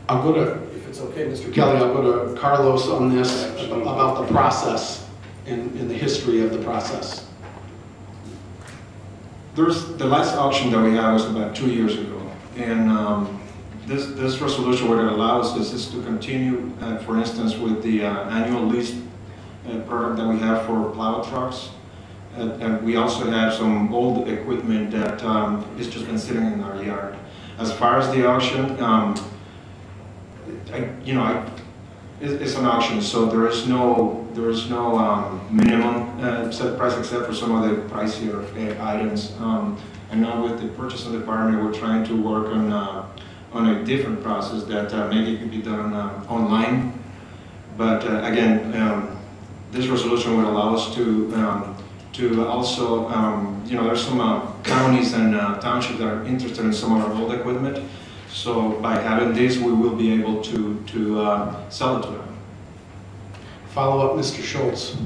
I'll go to, if it's okay, Mr. Kelly, I'll go to Carlos on this about the process and the history of the process. The last auction that we had was about 2 years ago, and this resolution, what it allows us is to continue, for instance, with the annual lease product that we have for plow trucks. And we also have some old equipment that has just been sitting in our yard. As far as the auction, it's an auction, so there is no minimum set price except for some of the pricier items. And now with the purchasing department, we're trying to work on a different process that maybe could be done online. But again, this resolution would allow us to also, there's some counties and townships that are interested in some of our old equipment. So by having this, we will be able to sell it to them. Follow up, Mr. Schultz.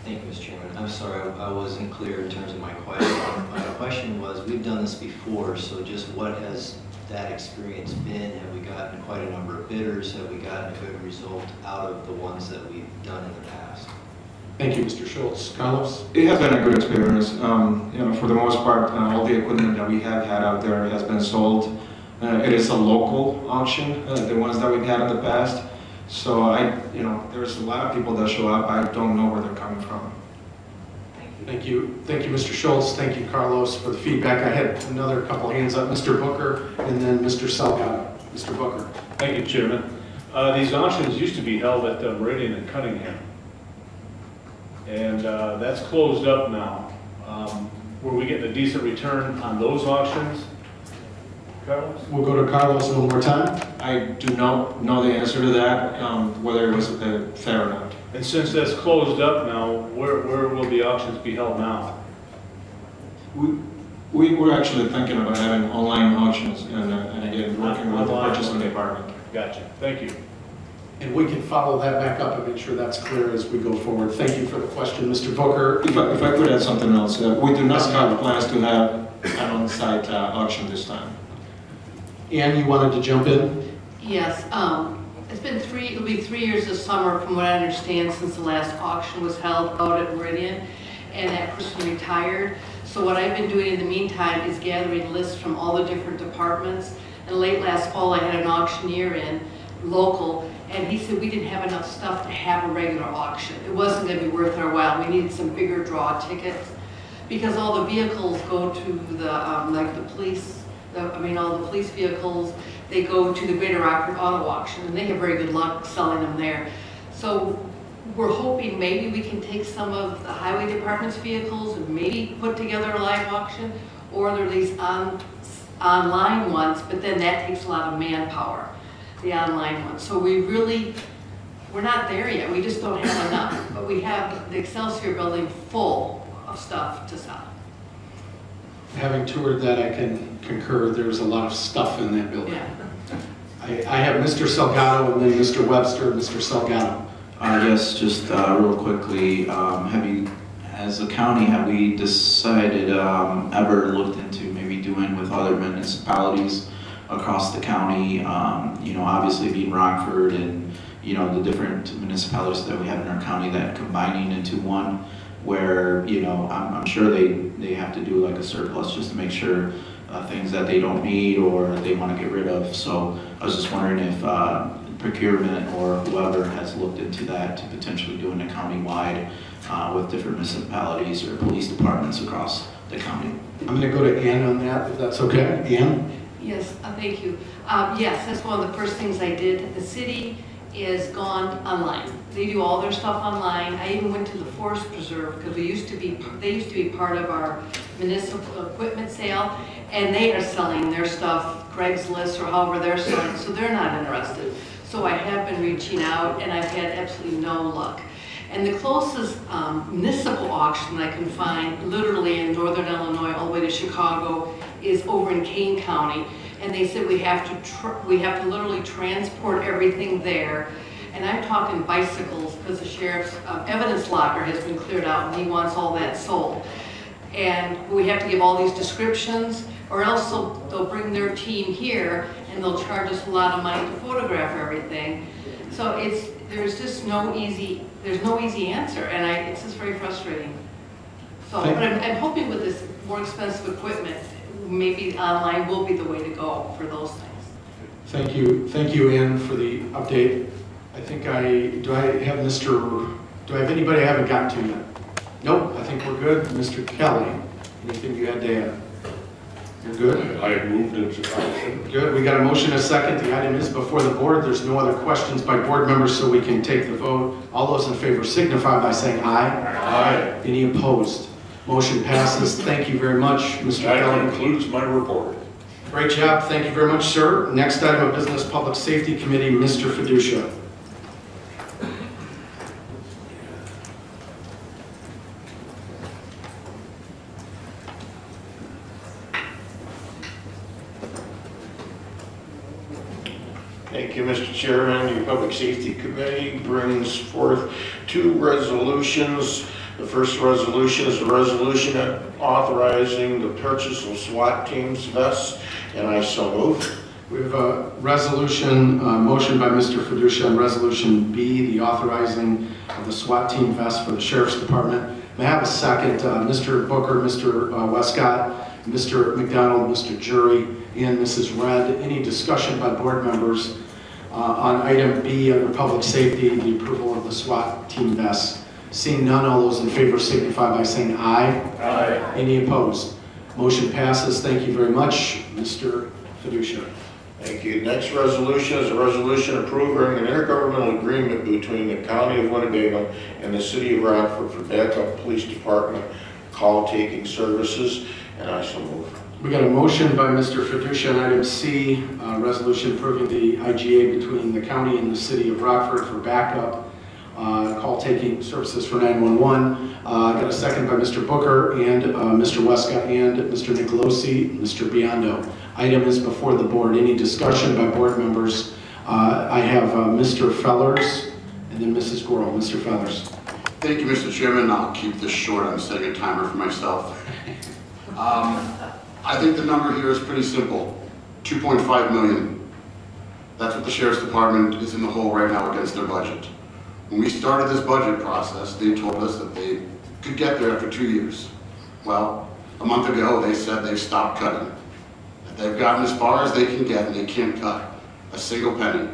Thank you, Mr. Chairman. I'm sorry, I wasn't clear in terms of my question. My question was, we've done this before, so just what has that experience been? Have we gotten quite a number of bidders? Have we gotten a good result out of the ones that we've done in the past? Thank you, Mr. Schultz. Carlos? It has been a good experience. For the most part, all the equipment that we have had out there has been sold. It is a local auction, the ones that we've had in the past. So there's a lot of people that show up. I don't know where they're coming from. Thank you. Thank you, Mr. Schultz. Thank you, Carlos, for the feedback. I had another couple hands up. Mr. Booker and then Mr. Salgado. Mr. Booker. Thank you, Chairman. These auctions used to be held at Meridian and Cunningham. And that's closed up now. Were we getting a decent return on those auctions? Carlos? We'll go to Carlos one more time. I do not know the answer to that, whether it was fair or not. And since that's closed up now, where will the auctions be held now? We were actually thinking about having online auctions and again, working with the purchasing department. Gotcha. Thank you. And we can follow that back up and make sure that's clear as we go forward. Thank you for the question, Mr. Booker. If I could add something else, we do not have plans to have an on-site auction this time. Ann, you wanted to jump in? Yes, it'll be 3 years this summer, from what I understand, since the last auction was held out at Meridian, and that person retired. So what I've been doing in the meantime is gathering lists from all the different departments. And late last fall, I had an auctioneer in, local, and he said we didn't have enough stuff to have a regular auction. It wasn't going to be worth our while. We needed some bigger draw tickets, because all the vehicles go to the, like the police, all the police vehicles, they go to the Greater Rockford Auto Auction, and they have very good luck selling them there. So we're hoping maybe we can take some of the highway department's vehicles and maybe put together a live auction, or there are these online ones, but then that takes a lot of manpower, the online ones. So we're not there yet. We just don't have enough, but we have the Excelsior building full of stuff to sell. Having toured that, I can concur. There's a lot of stuff in that building. Yeah. I have Mr. Salgado and then Mr. Webster. Mr. Salgado. Yes, just real quickly, as a county, have we decided, ever looked into maybe doing with other municipalities across the county, obviously being Rockford and, the different municipalities that we have in our county, that combining into one, where, I'm sure they have to do like a surplus just to make sure things that they don't need or they want to get rid of. So I was just wondering if procurement or whoever has looked into that, to potentially doing a county-wide with different municipalities or police departments across the county. I'm going to go to Ann on that, if that's okay. Ann? Yes, thank you. Yes, that's one of the first things I did. The city is gone online. They do all their stuff online. I even went to the Forest Preserve because they used to be part of our municipal equipment sale, and they are selling their stuff, Craigslist or however they're selling, so they're not interested. So I have been reaching out, and I've had absolutely no luck. And the closest municipal auction I can find, literally in northern Illinois, all the way to Chicago, is over in Kane County. And they said we have to literally transport everything there. And I'm talking bicycles, because the sheriff's evidence locker has been cleared out, and he wants all that sold. And we have to give all these descriptions, or else they'll bring their team here, and they'll charge us a lot of money to photograph everything. So there's just no easy answer, and it's just very frustrating. So, but I'm hoping with this more expensive equipment, maybe online will be the way to go for those things. Thank you, Ann, for the update. I think do I have anybody I haven't gotten to yet? Nope, I think we're good. Mr. Kelly, anything you had to add? You're good? I have moved into action. Good, we got a motion and a second. The item is before the board. There's no other questions by board members, so we can take the vote. All those in favor signify by saying aye. Aye. Any opposed? Motion passes. Thank you very much, Mr. Kelly. That concludes my report. Great job. Thank you very much, sir. Next item of business, Public Safety Committee, Mr. Fiducia. Thank you, Mr. Chairman. Your Public Safety Committee brings forth two resolutions. The first resolution is a resolution authorizing the purchase of SWAT teams vests, and I so move. We have a resolution, motion by Mr. Fiducia on Resolution B, the authorizing of the SWAT team vest for the Sheriff's Department. May I have a second? Mr. Booker, Mr. Westcott, Mr. McDonald, Mr. Jury, and Mrs. Red. Any discussion by board members on item B under public safety, the approval of the SWAT team vests? Seeing none, all those in favor signify by saying aye. Aye. Any opposed? Motion passes. Thank you very much, Mr. Fiducia. Thank you. Next resolution is a resolution approving an intergovernmental agreement between the County of Winnebago and the City of Rockford for backup police department call-taking services, and I so move. We got a motion by Mr. Fiducia on item C, resolution approving the IGA between the county and the City of Rockford for backup call-taking services for 911. Got a second by Mr. Booker and Mr. Westcott and Mr. Nicolosi, Mr. Biondo. Item is before the board. Any discussion by board members? I have Mr. Fellers and then Mrs. Gorel. Mr. Fellers. Thank you, Mr. Chairman. I'll keep this short. I'm setting a timer for myself. I think the number here is pretty simple. 2.5 million. That's what the Sheriff's Department is in the hole right now against their budget. When we started this budget process, they told us that they could get there after 2 years. Well, a month ago, they said they've stopped cutting. That they've gotten as far as they can get and they can't cut a single penny.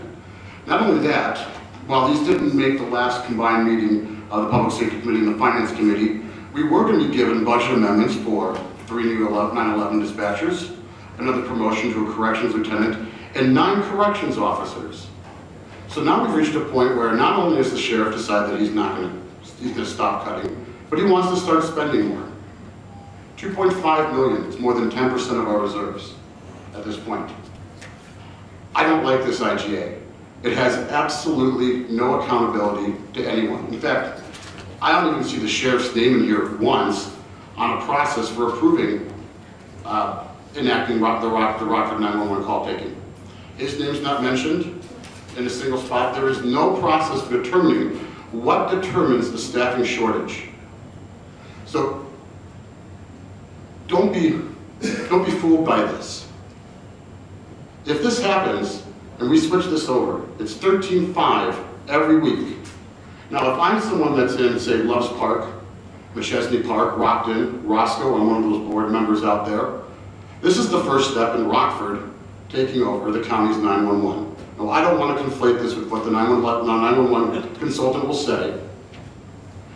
Not only that, while these didn't make the last combined meeting of the Public Safety Committee and the Finance Committee, we were going to be given budget amendments for 3 new 911 dispatchers, another promotion to a corrections lieutenant, and 9 corrections officers. So now we've reached a point where not only has the sheriff decided that he's going to stop cutting, but he wants to start spending more. 2.5 million, it's more than 10% of our reserves at this point. I don't like this IGA. It has absolutely no accountability to anyone. In fact, I don't even see the sheriff's name in here once on a process for approving enacting the Rockford 911 call taking. His name's not mentioned in a single spot. There is no process for determining what determines the staffing shortage. So don't be fooled by this. If this happens and we switch this over, it's 13.5 every week. Now, if I'm someone that's in, say, Loves Park, McChesney Park, Rockton, Roscoe, I'm one of those board members out there, this is the first step in Rockford taking over the county's 911. Now, I don't want to conflate this with what the 911 consultant will say,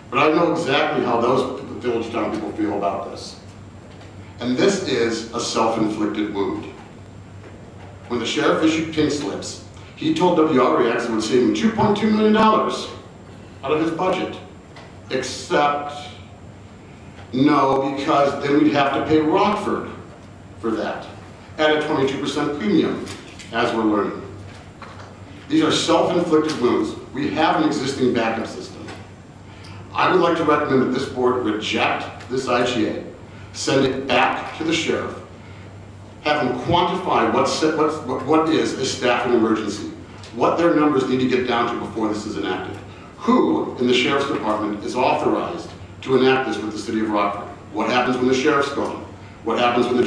but I know exactly how those Village Town people feel about this. And this is a self-inflicted wound. When the sheriff issued pink slips, He told WREX it would save him $2.2 million out of his budget. Except, no, because then we'd have to pay Rockford for that at a 22% premium, as we're learning. These are self-inflicted wounds. We have an existing backup system. I would like to recommend that this board reject this IGA, send it back to the sheriff, have them quantify what is a staffing emergency, what their numbers need to get down to before this is enacted. Who in the sheriff's department is authorized to enact this with the city of Rockford? What happens when the sheriff's gone? What happens when a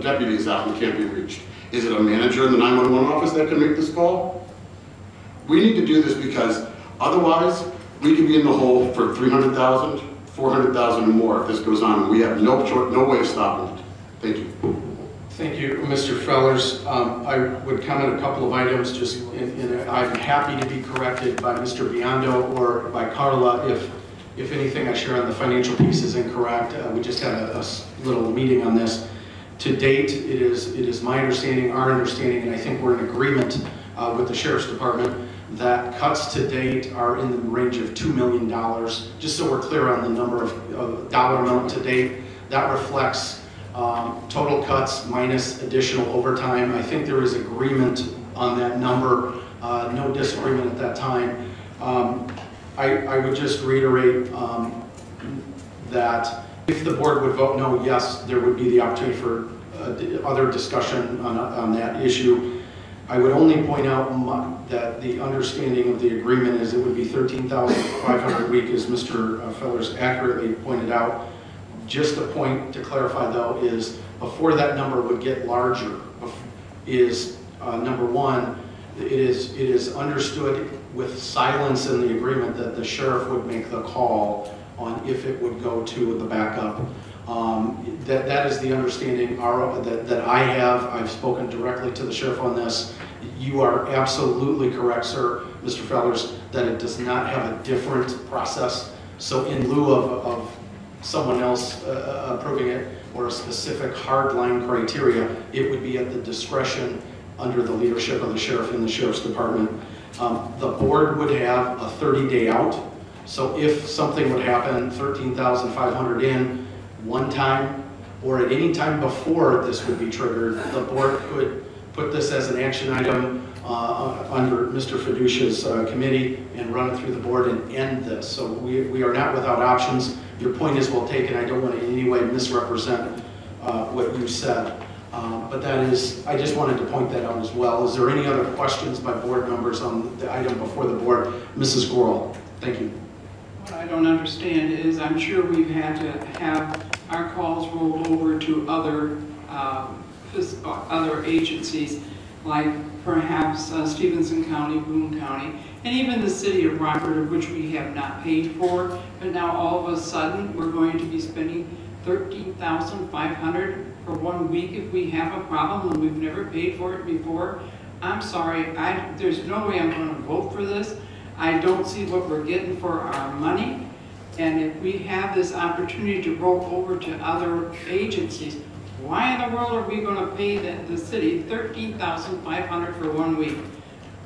deputy is out and can't be reached? Is it a manager in the 911 office that can make this call? We need to do this because otherwise we could be in the hole for $300,000, $400,000 and more if this goes on, and we have no way of stopping it. Thank you. Thank you, Mr. Fellers. I would comment a couple of items. I'm happy to be corrected by Mr. Biondo or by Carla if anything I share on the financial piece is incorrect. We just had a little meeting on this. To date, it is my understanding, our understanding, and I think we're in agreement with the Sheriff's Department that cuts to date are in the range of $2 million. Just so we're clear on the number of dollar amount to date, that reflects total cuts minus additional overtime. I think there is agreement on that number, no disagreement at that time. I would just reiterate that if the board would vote no, yes, there would be the opportunity for other discussion on that issue. I would only point out that the understanding of the agreement is it would be $13,500 a week, as Mr. Fellers accurately pointed out. Just a point to clarify though is before that number would get larger is number one, it is understood with silence in the agreement that the sheriff would make the call on if it would go to the backup. That is the understanding that I have. I've spoken directly to the sheriff on this. You are absolutely correct, sir, Mr. Fellers, that it does not have a different process. So in lieu of someone else approving it or a specific hard line criteria, it would be at the discretion under the leadership of the sheriff in the sheriff's department. The board would have a 30-day out. So if something would happen, 13,500 in one time or at any time before this would be triggered, the board could put this as an action item under Mr. Fiducia's committee and run it through the board and end this. So we are not without options. Your point is well taken. I don't want to in any way misrepresent what you said. But that is, I just wanted to point that out as well. Is there any other questions by board members on the item before the board? Mrs. Gorel, thank you. What I don't understand is I'm sure we've had to have our calls rolled over to other agencies, like perhaps Stevenson County, Boone County, and even the city of Rockford, of which we have not paid for. But now all of a sudden we're going to be spending $13,500 for 1 week if we have a problem and we've never paid for it before. I'm sorry, there's no way I'm going to vote for this. I don't see what we're getting for our money. And if we have this opportunity to roll over to other agencies, why in the world are we going to pay the city $13,500 for 1 week?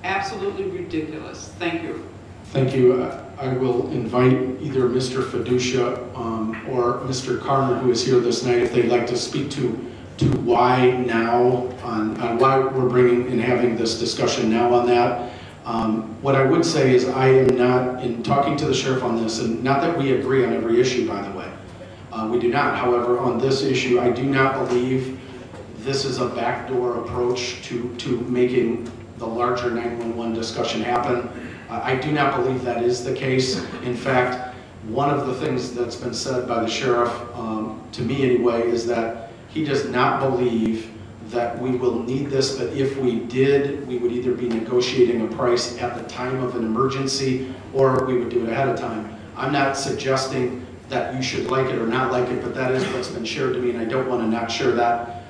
Absolutely ridiculous. Thank you. Thank you. I will invite either Mr. Fiducia or Mr. Carner, who is here this night, if they'd like to speak to why now, on why we're bringing and having this discussion now on that. What I would say is I am not, in talking to the sheriff on this, and not that we agree on every issue, by the way. We do not. However, on this issue, I do not believe this is a backdoor approach to making the larger 911 discussion happen. I do not believe that is the case. In fact, one of the things that's been said by the sheriff, to me anyway, is that he does not believe that we will need this, but if we did, we would either be negotiating a price at the time of an emergency or we would do it ahead of time. I'm not suggesting that you should like it or not like it, but that is what's been shared to me, and I don't want to not share that.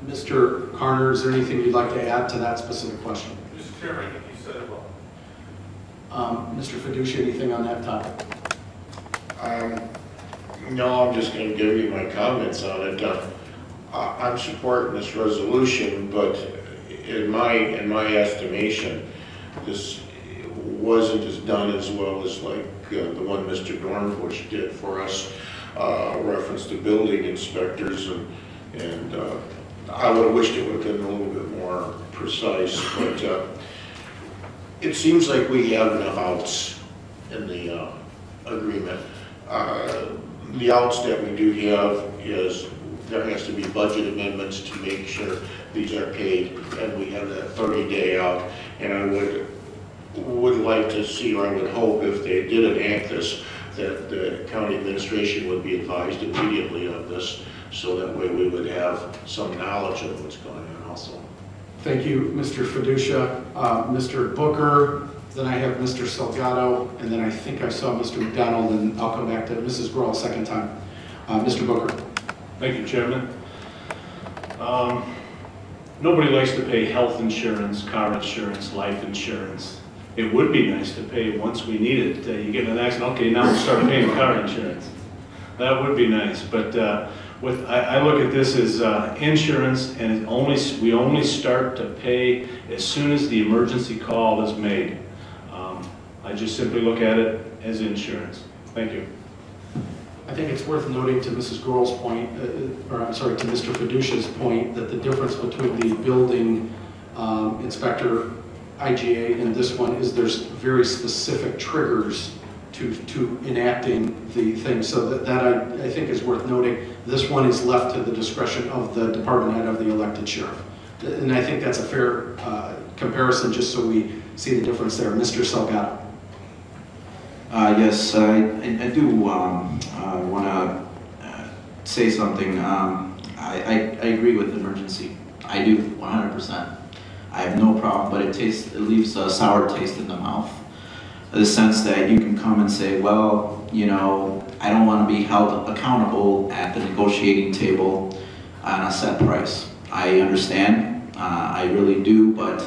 Mr. Carner, is there anything you'd like to add to that specific question? Mr. Chairman, I think you said it well. Mr. Fiducia, anything on that topic? No, I'm just going to give you my comments on it. I'm supporting this resolution, but in my estimation, this wasn't as done as well as like the one Mr. Dornbush did for us, reference to building inspectors, and I would have wished it would have been a little bit more precise, but it seems like we have enough outs in the agreement. The outs that we do have is there has to be budget amendments to make sure these are paid, and we have that 30-day out. And I would like to see, or I would hope, if they did enact this, that the county administration would be advised immediately of this, so that way we would have some knowledge of what's going on also. Thank you, Mr. Fiducia. Mr. Booker, then I have Mr. Salgado, and then I think I saw Mr. McDonald, and I'll come back to Mrs. Grohl a second time. Mr. Booker. Thank you, Chairman. Nobody likes to pay health insurance, car insurance, life insurance. It would be nice to pay once we need it. You get in an accident, okay, now we'll start paying car insurance. That would be nice, but I look at this as insurance, and we only start to pay as soon as the emergency call is made. I just simply look at it as insurance. Thank you. I think it's worth noting to Mrs. Grohl's point, or I'm sorry, to Mr. Fiducia's point, that the difference between the building inspector IGA and this one is there's very specific triggers to enacting the thing. So that I think is worth noting. This one is left to the discretion of the department head of the elected sheriff. And I think that's a fair comparison, just so we see the difference there. Mr. Salgado. Yes, I do want to say something. I agree with emergency. I do, 100%. I have no problem, but it leaves a sour taste in the mouth. The sense that you can come and say, well, you know, I don't want to be held accountable at the negotiating table on a set price. I understand, I really do, but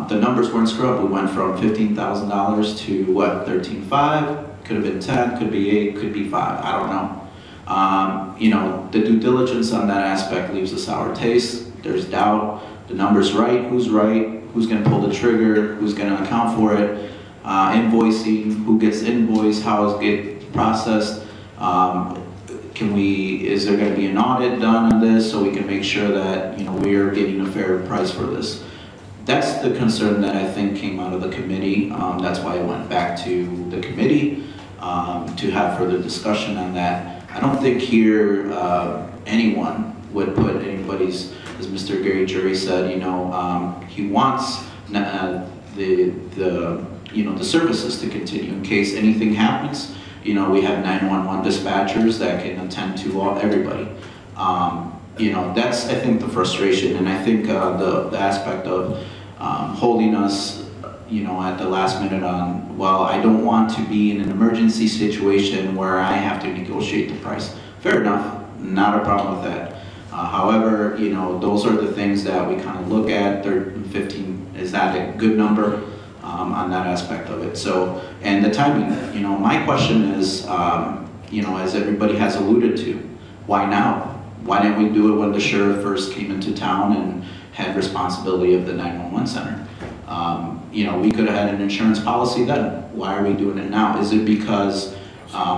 the numbers weren't scrubbed. We went from $15,000 to what, 13.5? Could have been 10, could be 8, could be 5. I don't know. You know, the due diligence on that aspect leaves a sour taste. There's doubt. The number's right. Who's going to pull the trigger? Who's going to account for it? Invoicing. Who gets invoiced? How it gets processed? Is there going to be an audit done on this so we can make sure that, you know, we are getting a fair price for this? That's the concern that I think came out of the committee. That's why I went back to the committee to have further discussion on that. I don't think here anyone would put anybody's, as Mr. Gary Jury said, you know, he wants the services to continue in case anything happens. You know, we have 911 dispatchers that can attend to everybody. You know, that's, I think, the frustration, and I think the aspect of holding us, you know, at the last minute on, well, I don't want to be in an emergency situation where I have to negotiate the price. Fair enough, not a problem with that. However, you know, those are the things that we kind of look at. 15, is that a good number on that aspect of it? So, and the timing, you know, my question is, you know, as everybody has alluded to, why now? Why didn't we do it when the sheriff first came into town and had responsibility of the 911 center? You know, we could have had an insurance policy then. Why are we doing it now? Is it because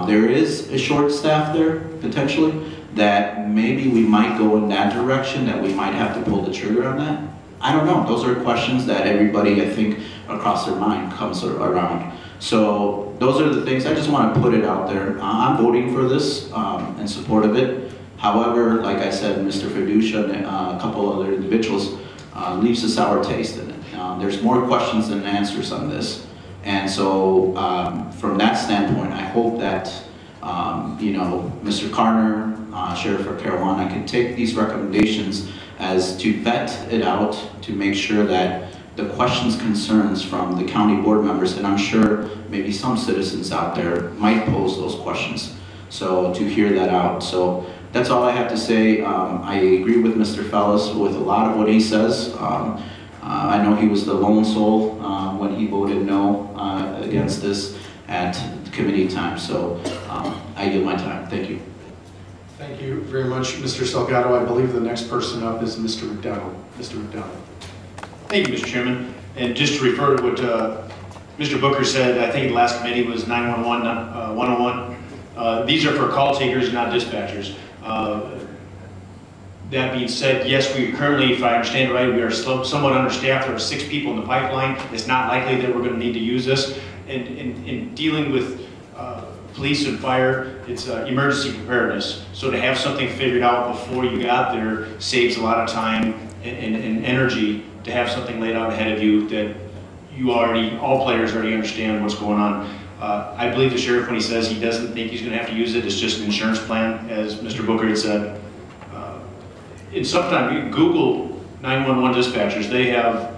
there is a short staff there, potentially, that maybe we might go in that direction, that we might have to pull the trigger on that? I don't know. Those are questions that everybody, I think, across their mind comes around. So those are the things. I just want to put it out there. I'm voting for this in support of it. However, like I said, Mr. Fiducia and a couple other individuals leaves a sour taste in it. There's more questions than answers on this. And so from that standpoint, I hope that you know, Mr. Carner, Sheriff of Carolina, can take these recommendations as to vet it out to make sure that the questions, concerns from the county board members, and I'm sure maybe some citizens out there might pose those questions. So to hear that out. So that's all I have to say. I agree with Mr. Fellis with a lot of what he says. I know he was the lone soul when he voted no against this at committee time. So I yield my time. Thank you. Thank you very much, Mr. Salgado. I believe the next person up is Mr. McDonald. Mr. McDonald. Thank you, Mr. Chairman. And just to refer to what Mr. Booker said, I think the last committee was 911, 101. These are for call takers, not dispatchers. That being said, yes, we currently, if I understand it right, we are somewhat understaffed. There are 6 people in the pipeline. It's not likely that we're going to need to use this. And in dealing with police and fire, it's emergency preparedness. So to have something figured out before you got there saves a lot of time and energy to have something laid out ahead of you that you already, all players already understand what's going on. I believe the sheriff when he says he doesn't think he's going to have to use it. It's just an insurance plan, as Mr. Booker had said. And sometimes you Google 911 dispatchers. They have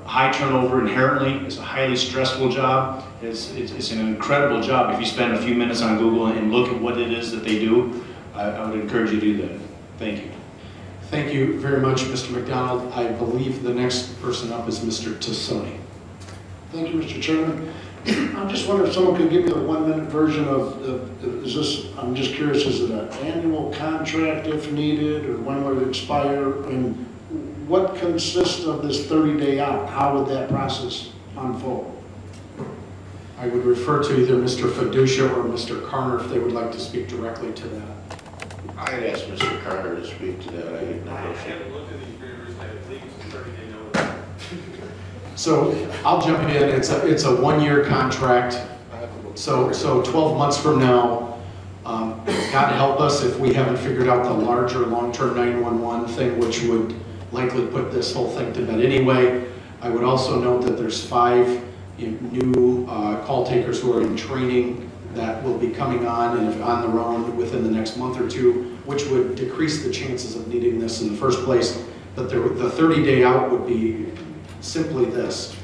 high turnover inherently. It's a highly stressful job. It's an incredible job. If you spend a few minutes on Google and look at what it is that they do, I would encourage you to do that. Thank you. Thank you very much, Mr. McDonald. I believe the next person up is Mr. Tassoni. Thank you, Mr. Chairman. I'm just wondering if someone could give me a 1-minute version of, is this, I'm just curious, is it an annual contract if needed, or when would it expire? And what consists of this 30-day out? How would that process unfold? I would refer to either Mr. Fiducia or Mr. Carner if they would like to speak directly to that. I'd ask Mr. Carter to speak to that. I haven't looked at these agreements. I believe it's a 30-day notice. So I'll jump in. It's a 1-year contract. So 12 months from now, God help us if we haven't figured out the larger long-term 911 thing, which would likely put this whole thing to bed anyway. I would also note that there's 5 new call takers who are in training that will be coming on and on their own within the next month or 2, which would decrease the chances of needing this in the first place. But the 30-day out would be simply this: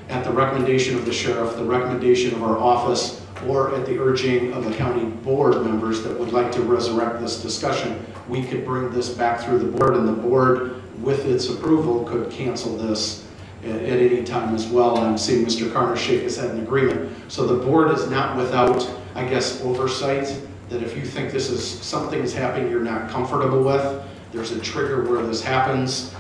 at the recommendation of the sheriff, the recommendation of our office, or at the urging of the county board members that would like to resurrect this discussion, we could bring this back through the board, and the board, with its approval, could cancel this at any time as well. I'm seeing Mr. Carner shake his head in agreement. So the board is not without, I guess, oversight, that if you think this is something's happening you're not comfortable with, there's a trigger where this happens,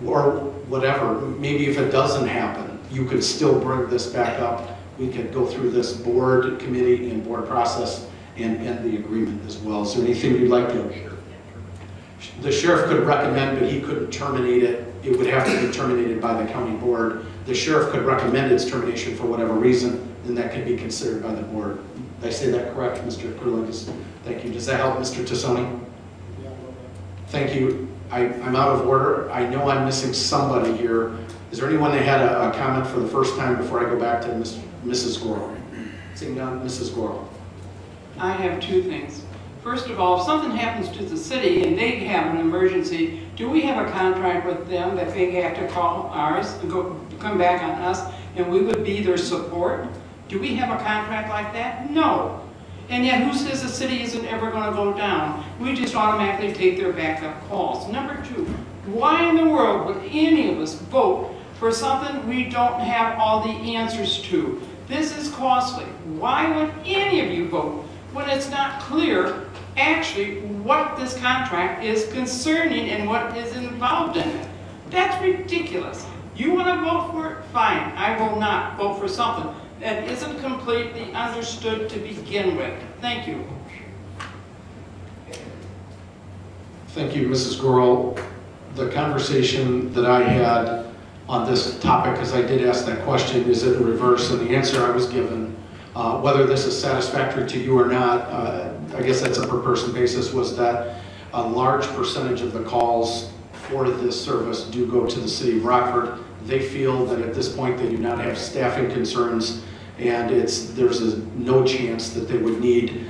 or whatever. Maybe if it doesn't happen, you could still bring this back up. We could go through this board, committee, and board process and end the agreement as well. Is there anything you'd like to? The sheriff could recommend, but he couldn't terminate it. It would have to be terminated by the county board. The sheriff could recommend its termination for whatever reason, and that could be considered by the board. Did I say that correct, Mr. Kurlikas? Thank you. Does that help, Mr. Tassoni? Thank you. I'm out of order. I know I'm missing somebody here. Is there anyone that had a comment for the first time before I go back to Mrs. Gorel? Seeing none, Mrs. Gorel. I have 2 things. First of all, if something happens to the city and they have an emergency, do we have a contract with them that they have to call ours and come back on us and we would be their support? Do we have a contract like that? No. And yet, who says the city isn't ever going to go down? We just automatically take their backup calls. Number 2, why in the world would any of us vote for something we don't have all the answers to? This is costly. Why would any of you vote when it's not clear actually what this contract is concerning and what is involved in it? That's ridiculous. You want to vote for it? Fine. I will not vote for something that isn't completely understood to begin with. Thank you. Thank you, Mrs. Gorel. The conversation that I had on this topic, because I did ask that question, is it in reverse? And the answer I was given, whether this is satisfactory to you or not, I guess that's a per person basis, was that a large percentage of the calls for this service do go to the city of Rockford. They feel that at this point they do not have staffing concerns, and there's no chance that they would need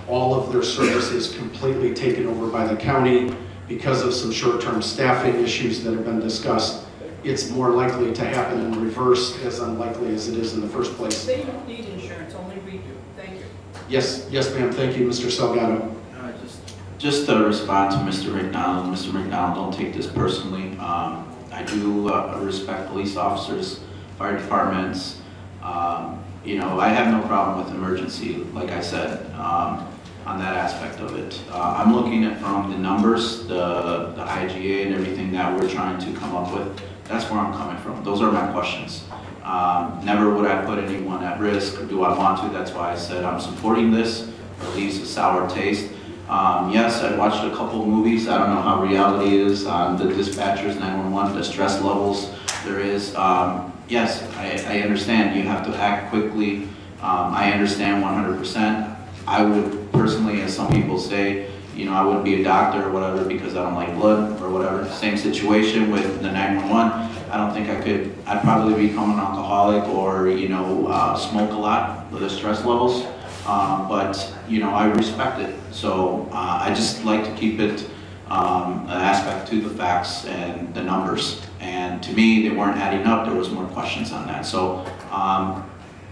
all of their services completely taken over by the county because of some short-term staffing issues that have been discussed. It's more likely to happen in reverse, as unlikely as it is in the first place. They don't need insurance, only we do. Thank you. Yes, ma'am. Thank you, Mr. Salgado. Just to respond to Mr. McDonald. Mr. McDonald, don't take this personally. I do respect police officers, fire departments. You know, I have no problem with emergency, like I said. on that aspect of it. I'm looking at from the numbers, the IGA and everything that we're trying to come up with. That's where I'm coming from. Those are my questions. Never would I put anyone at risk. Do I want to? That's why I said I'm supporting this. It leaves a sour taste. Yes, I watched a couple movies. I don't know how reality is on the dispatchers, 911, the stress levels there is. Yes, I understand you have to act quickly. I understand 100%. I would personally, as some people say, you know, I wouldn't be a doctor or whatever because I don't like blood or whatever. Same situation with the 911. I don't think I could, I'd probably become an alcoholic or, you know, smoke a lot with the stress levels. But, you know, I respect it. So I just like to keep it an aspect to the facts and the numbers. And to me, they weren't adding up. There was more questions on that. So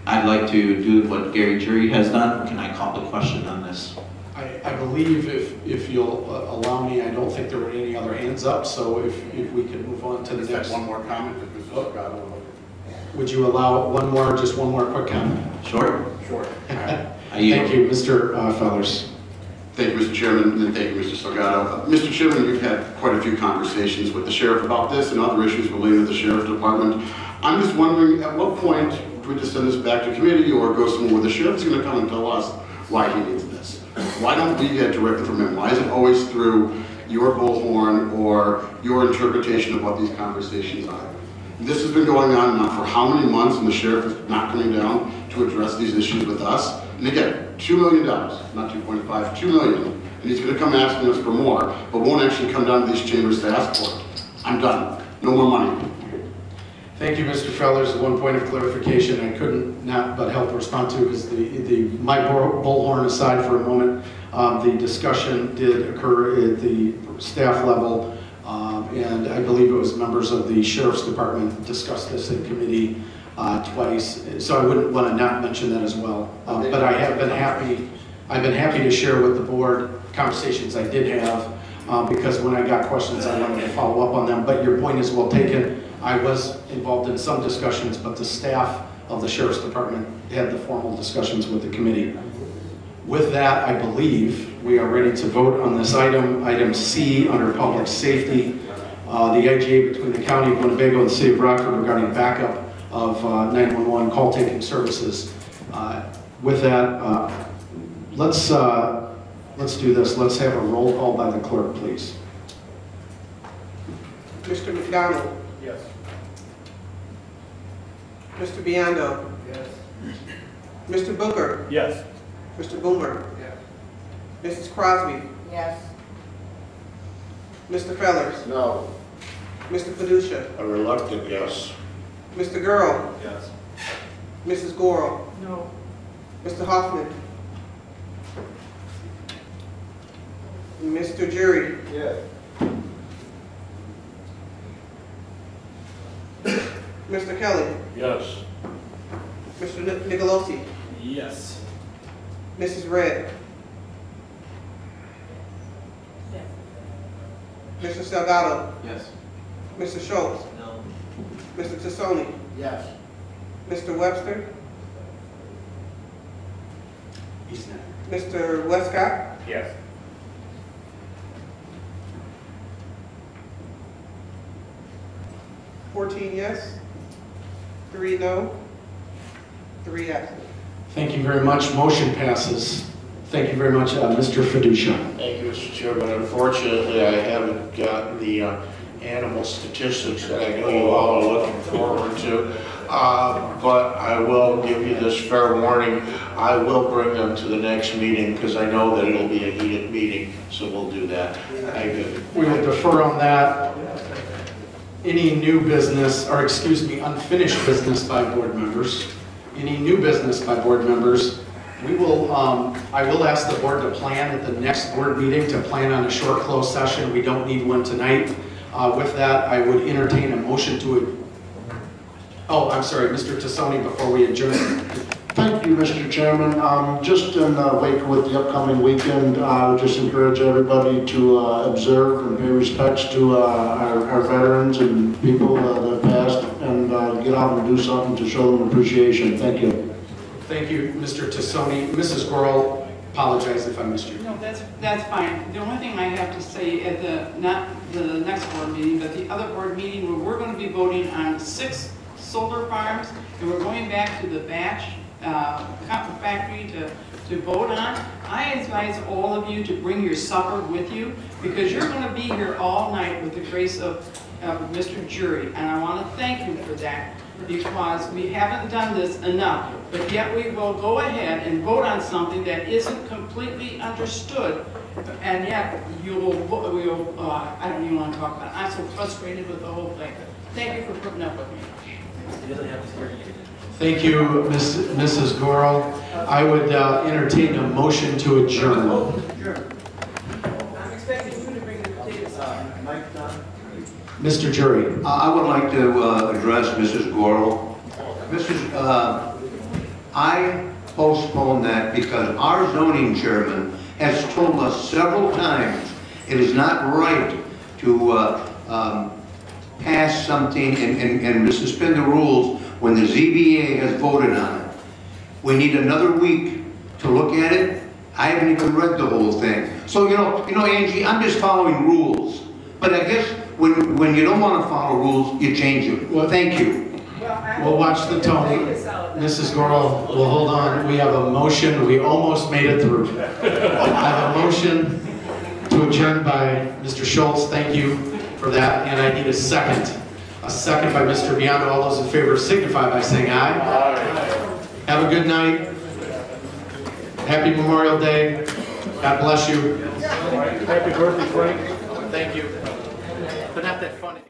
I'd like to do what Gary Jury has done. Can I call the question on this? I believe if you'll allow me, I don't think there were any other hands up, so if we could move on to the next. One more comment, if Mr. Salgado. Would you allow just one more quick comment? Sure. Sure. Thank you, Mr. Fellers. Thank you, Mr. Chairman, and thank you, Mr. Salgado. Mr. Chairman, you've had quite a few conversations with the sheriff about this and other issues related to the sheriff's department. I'm just wondering, at what point do we just send this back to committee or go somewhere where the sheriff's going to come and tell us why he needs this? Why don't we get directly from him? Why is it always through your bullhorn or your interpretation of what these conversations are? This has been going on now for how many months, and the sheriff is not coming down to address these issues with us? And again, $2 million, not 2.5, $2 million. And he's going to come asking us for more, but won't actually come down to these chambers to ask for it. I'm done. No more money. Thank you, Mr. Fellers. One point of clarification I couldn't not but help respond to is my bullhorn aside for a moment. The discussion did occur at the staff level, and I believe it was members of the Sheriff's Department discussed this in committee twice. So I wouldn't want to not mention that as well. But I have been happy. I've been happy to share with the board conversations I did have because when I got questions, I wanted to follow up on them. But your point is well taken. I was involved in some discussions, but the staff of the Sheriff's Department had the formal discussions with the committee. With that, I believe we are ready to vote on this item, item C under public safety. The IGA between the County of Winnebago and the City of Rockford regarding backup of 911 call taking services. With that, let's do this. Let's have a roll call by the clerk, please. Mr. McDonald. Yes. Mr. Biondo. Yes. Mr. Booker. Yes. Mr. Boomer. Yes. Mrs. Crosby. Yes. Mr. Fellers. No. Mr. Paduccia. A reluctant yes. Mr. Girl. Yes. Mrs. Gorel. No. Mr. Hoffman. Mr. Jury. Yes. Mr. Kelly. Yes. Mr. Nicolosi. Yes. Mrs. Red. Yes. Mr. Salgado. Yes. Mr. Schultz. No. Mr. Tassoni. Yes. Mr. Webster. He's not. Mr. Westcott. Yes. $14 yes, 3 no, 3 absent. Thank you very much. Motion passes. Thank you very much, Mr. Fiducia. Thank you, Mr. Chairman. Unfortunately, I haven't gotten the animal statistics that I know you all are looking forward to. But I will give you this fair warning. I will bring them to the next meeting because I know that it'll be a heated meeting, so we'll do that. Thank you. We will defer on that. Any new business, or excuse me, unfinished business by board members? Any new business by board members? We will, I will ask the board to plan at the next board meeting to plan on a short closed session. We don't need one tonight. With that, I would entertain a motion to, oh, I'm sorry, Mr. Tassoni, before we adjourn. Thank you, Mr. Chairman. Just in wake with the upcoming weekend, I would just encourage everybody to observe and pay respects to our veterans and people that have passed and get out and do something to show them appreciation. Thank you. Thank you, Mr. Tassoni. Mrs. Gorel, apologize if I missed you. No, that's fine. The only thing I have to say at not the next board meeting, but the other board meeting where we're going to be voting on 6 solar farms, and we're going back to the batch factory to vote on. I advise all of you to bring your supper with you, because you're going to be here all night with the grace of Mr. Jury, and I want to thank you for that, because we haven't done this enough, but yet we will go ahead and vote on something that isn't completely understood, and yet I don't even want to talk about it. I'm so frustrated with the whole thing. Thank you for putting up with me. Thank you, Mrs. Goral. I would entertain a motion to adjourn. I'm expecting you to bring the potatoes. Mr. Jury. I would like to address Mrs. Goral. I postponed that because our zoning chairman has told us several times it is not right to pass something and suspend the rules when the ZBA has voted on it. We need another week to look at it. I haven't even read the whole thing. So, you know, Angie, I'm just following rules. But I guess when you don't want to follow rules, you change them. Well, thank you. We'll watch the tone. Mrs. Goral, well, hold on. We have a motion. We almost made it through. I have a motion to adjourn by Mr. Schultz. Thank you for that. And I need a second. A second by Mr. Biondo. All those in favor signify by saying aye. Aye. Have a good night. Happy Memorial Day. God bless you. Happy birthday, Frank. Thank you. But not that funny.